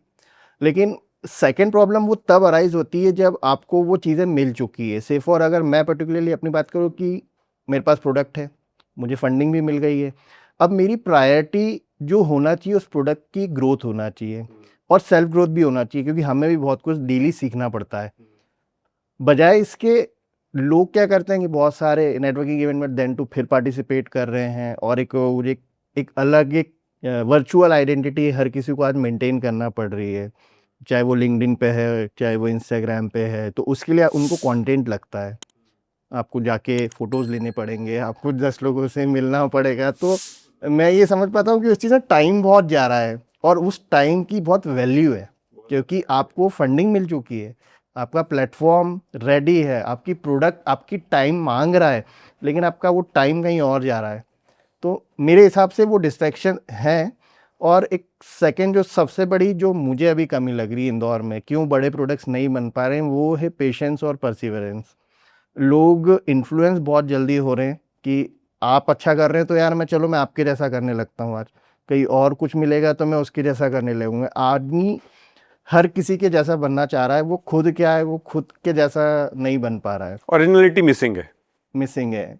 लेकिन सेकंड प्रॉब्लम वो तब अराइज होती है जब आपको वो चीज़ें मिल चुकी है। से फॉर अगर मैं पर्टिकुलरली अपनी बात करूँ कि मेरे पास प्रोडक्ट है, मुझे फंडिंग भी मिल गई है। अब मेरी प्रायोरिटी जो होना चाहिए उस प्रोडक्ट की ग्रोथ होना चाहिए और सेल्फ ग्रोथ भी होना चाहिए, क्योंकि हमें भी बहुत कुछ डेली सीखना पड़ता है। बजाय इसके लोग क्या करते हैं कि बहुत सारे नेटवर्किंग इवेंट में देन टू फिर पार्टिसिपेट कर रहे हैं और एक अलग एक वर्चुअल आइडेंटिटी हर किसी को आज मेंटेन करना पड़ रही है, चाहे वो लिंक्डइन पे है, चाहे वो इंस्टाग्राम पे है। तो उसके लिए उनको कंटेंट लगता है, आपको जाके फ़ोटोज़ लेने पड़ेंगे, आपको 10 लोगों से मिलना पड़ेगा। तो मैं ये समझ पाता हूँ कि उस चीज़ में टाइम बहुत जा रहा है और उस टाइम की बहुत वैल्यू है, क्योंकि आपको फंडिंग मिल चुकी है, आपका प्लेटफॉर्म रेडी है, आपकी प्रोडक्ट आपकी टाइम मांग रहा है, लेकिन आपका वो टाइम कहीं और जा रहा है। तो मेरे हिसाब से वो डिस्ट्रैक्शन है। और एक सेकंड जो सबसे बड़ी जो मुझे अभी कमी लग रही है इंदौर में, क्यों बड़े प्रोडक्ट्स नहीं बन पा रहे हैं, वो है पेशेंस और परसिवरेंस। लोग इन्फ्लुएंस बहुत जल्दी हो रहे हैं कि आप अच्छा कर रहे हैं तो यार मैं आपके जैसा करने लगता हूँ, आज कहीं और कुछ मिलेगा तो मैं उसके जैसा करने लगूंगा। आदमी हर किसी के जैसा बनना चाह रहा है, वो खुद क्या है, वो खुद के जैसा नहीं बन पा रहा है, ओरिजिनलिटी मिसिंग है। मिसिंग है।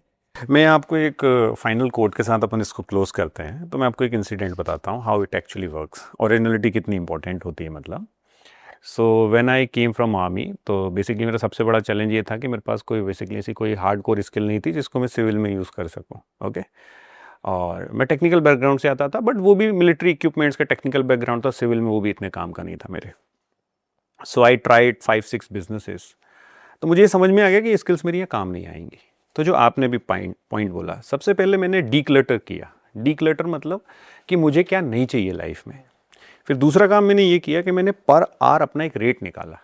मैं आपको एक फाइनल कोड के साथ अपन इसको क्लोज करते हैं। तो मैं आपको एक इंसिडेंट बताता हूँ how it actually works, originality कितनी इंपॉर्टेंट होती है। मतलब so when I came from army, तो बेसिकली मेरा सबसे बड़ा चैलेंज ये था कि मेरे पास कोई बेसिकली ऐसी कोई हार्ड कोर स्किल नहीं थी जिसको मैं सिविल में यूज़ कर सकूँ। ओके, और मैं टेक्निकल बैकग्राउंड से आता था, बट वो भी मिलिट्री इक्विपमेंट्स का टेक्निकल बैकग्राउंड था, सिविल में वो भी इतने काम का नहीं था मेरे। सो आई ट्राइड 5-6 बिजनेसेस। तो मुझे ये समझ में आ गया कि ये स्किल्स मेरी यहाँ काम नहीं आएंगी। तो जो आपने भी पॉइंट बोला, सबसे पहले मैंने डीक्लटर किया। डीक्लटर मतलब कि मुझे क्या नहीं चाहिए लाइफ में। फिर दूसरा काम मैंने ये किया कि मैंने पर आवर अपना एक रेट निकाला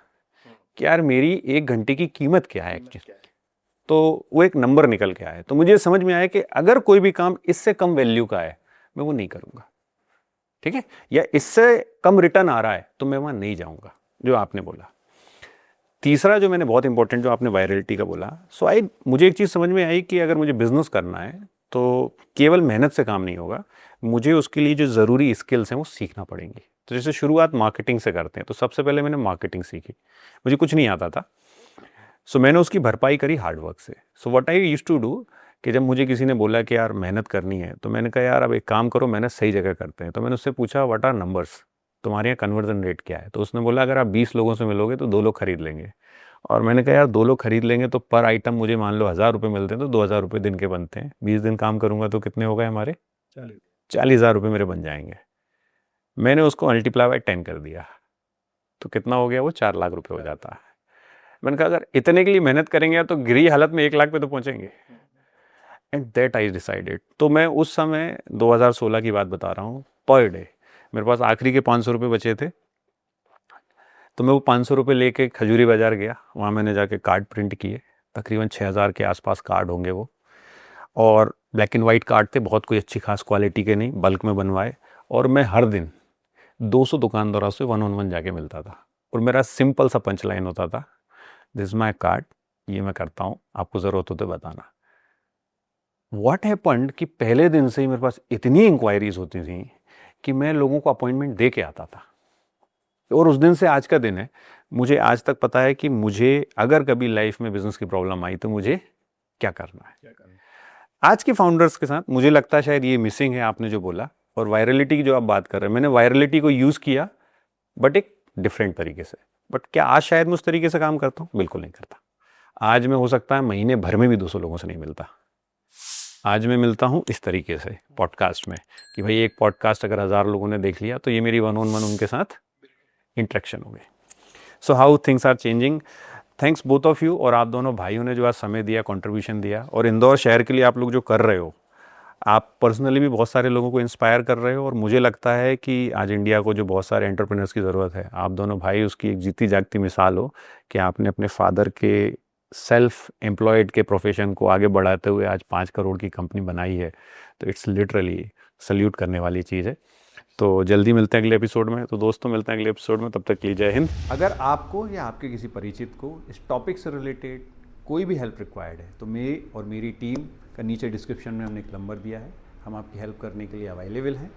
कि यार मेरी 1 घंटे की कीमत क्या है एक्चुअली। तो वो एक नंबर निकल के आया। तो मुझे समझ में आया कि अगर कोई भी काम इससे कम वैल्यू का है मैं वो नहीं करूँगा, ठीक है, या इससे कम रिटर्न आ रहा है तो मैं वहाँ नहीं जाऊँगा, जो आपने बोला। तीसरा जो मैंने बहुत इंपॉर्टेंट जो आपने वायरलिटी का बोला, मुझे एक चीज़ समझ में आई कि अगर मुझे बिजनेस करना है तो केवल मेहनत से काम नहीं होगा, मुझे उसके लिए जो ज़रूरी स्किल्स हैं वो सीखना पड़ेंगी। तो जैसे शुरुआत मार्केटिंग से करते हैं, तो सबसे पहले मैंने मार्केटिंग सीखी, मुझे कुछ नहीं आता था। मैंने उसकी भरपाई करी हार्डवर्क से। What I used to do कि जब मुझे किसी ने बोला कि यार मेहनत करनी है, तो मैंने कहा यार अब एक काम करो, मेहनत सही जगह करते हैं। तो मैंने उससे पूछा व्हाट आर नंबर्स, तुम्हारे यहाँ कन्वर्जन रेट क्या है। तो उसने बोला अगर आप 20 लोगों से मिलोगे तो 2 लोग खरीद लेंगे। और मैंने कहा यार 2 लोग खरीद लेंगे तो पर आइटम मुझे मान लो 1000 रुपये मिलते हैं, तो 2000 रुपये दिन के बनते हैं। 20 दिन काम करूंगा तो कितने हो गए हमारे? 40,000 रुपये मेरे बन जाएंगे। मैंने उसको मल्टीप्लाई बाय 10 कर दिया, तो कितना हो गया? वो 4 लाख रुपये हो जाता है। मैंने कहा अगर इतने के लिए मेहनत करेंगे तो गिरी हालत में 1 लाख पे तो पहुंचेंगे। And that I decided. तो मैं उस समय 2016 की बात बता रहा हूँ, पर डे मेरे पास आखिरी के 500 रुपये बचे थे। तो मैं वो 500 रुपये लेके खजूरी बाज़ार गया, वहाँ मैंने जाके कार्ड प्रिंट किए, तकरीबन 6000 के आसपास कार्ड होंगे वो, और ब्लैक एंड वाइट कार्ड थे, बहुत कोई अच्छी खास क्वालिटी के नहीं, बल्क में बनवाए। और मैं हर दिन 200 दुकानदारों से 1-on-1 जाके मिलता था, और मेरा सिंपल सा पंच लाइन होता था, दिस माई कार्ड, ये मैं करता हूँ, आपको ज़रूरत हो तो बताना। व्हाट हैपेंड कि पहले दिन से ही मेरे पास इतनी इंक्वायरीज होती थी कि मैं लोगों को अपॉइंटमेंट दे के आता था। और उस दिन से आज का दिन है, मुझे आज तक पता है कि मुझे अगर कभी लाइफ में बिजनेस की प्रॉब्लम आई तो मुझे क्या करना है। आज के फाउंडर्स के साथ मुझे लगता है शायद ये मिसिंग है, आपने जो बोला। और वायरलिटी की जो आप बात कर रहे हैं, मैंने वायरलिटी को यूज़ किया बट एक डिफरेंट तरीके से। बट क्या आज शायद मैं उस तरीके से काम करता हूँ? बिल्कुल नहीं करता। आज मैं हो सकता है महीने भर में भी 200 लोगों से नहीं मिलता। आज मैं मिलता हूँ इस तरीके से पॉडकास्ट में, कि भाई एक पॉडकास्ट अगर 1000 लोगों ने देख लिया तो ये मेरी 1-on-1 उनके साथ इंटरेक्शन हो गई। So how things are changing. Thanks both of you, और आप दोनों भाइयों ने जो आज समय दिया, कंट्रीब्यूशन दिया, और इंदौर शहर के लिए आप लोग जो कर रहे हो, आप पर्सनली भी बहुत सारे लोगों को इंस्पायर कर रहे हो। और मुझे लगता है कि आज इंडिया को जो बहुत सारे एंटरप्रेन्योर्स की ज़रूरत है, आप दोनों भाई उसकी एक जीती जागती मिसाल हो कि आपने अपने फादर के सेल्फ एम्प्लॉयड के प्रोफेशन को आगे बढ़ाते हुए आज 5 करोड़ की कंपनी बनाई है। तो इट्स लिटरली सल्यूट करने वाली चीज़ है। तो जल्दी मिलते हैं अगले एपिसोड में। तो दोस्तों मिलते हैं अगले एपिसोड में, तब तक के लिए जय हिंद। अगर आपको या आपके किसी परिचित को इस टॉपिक से रिलेटेड कोई भी हेल्प रिक्वायर्ड है तो मेरी और मेरी टीम का नीचे डिस्क्रिप्शन में हमने एक नंबर दिया है, हम आपकी हेल्प करने के लिए अवेलेबल हैं।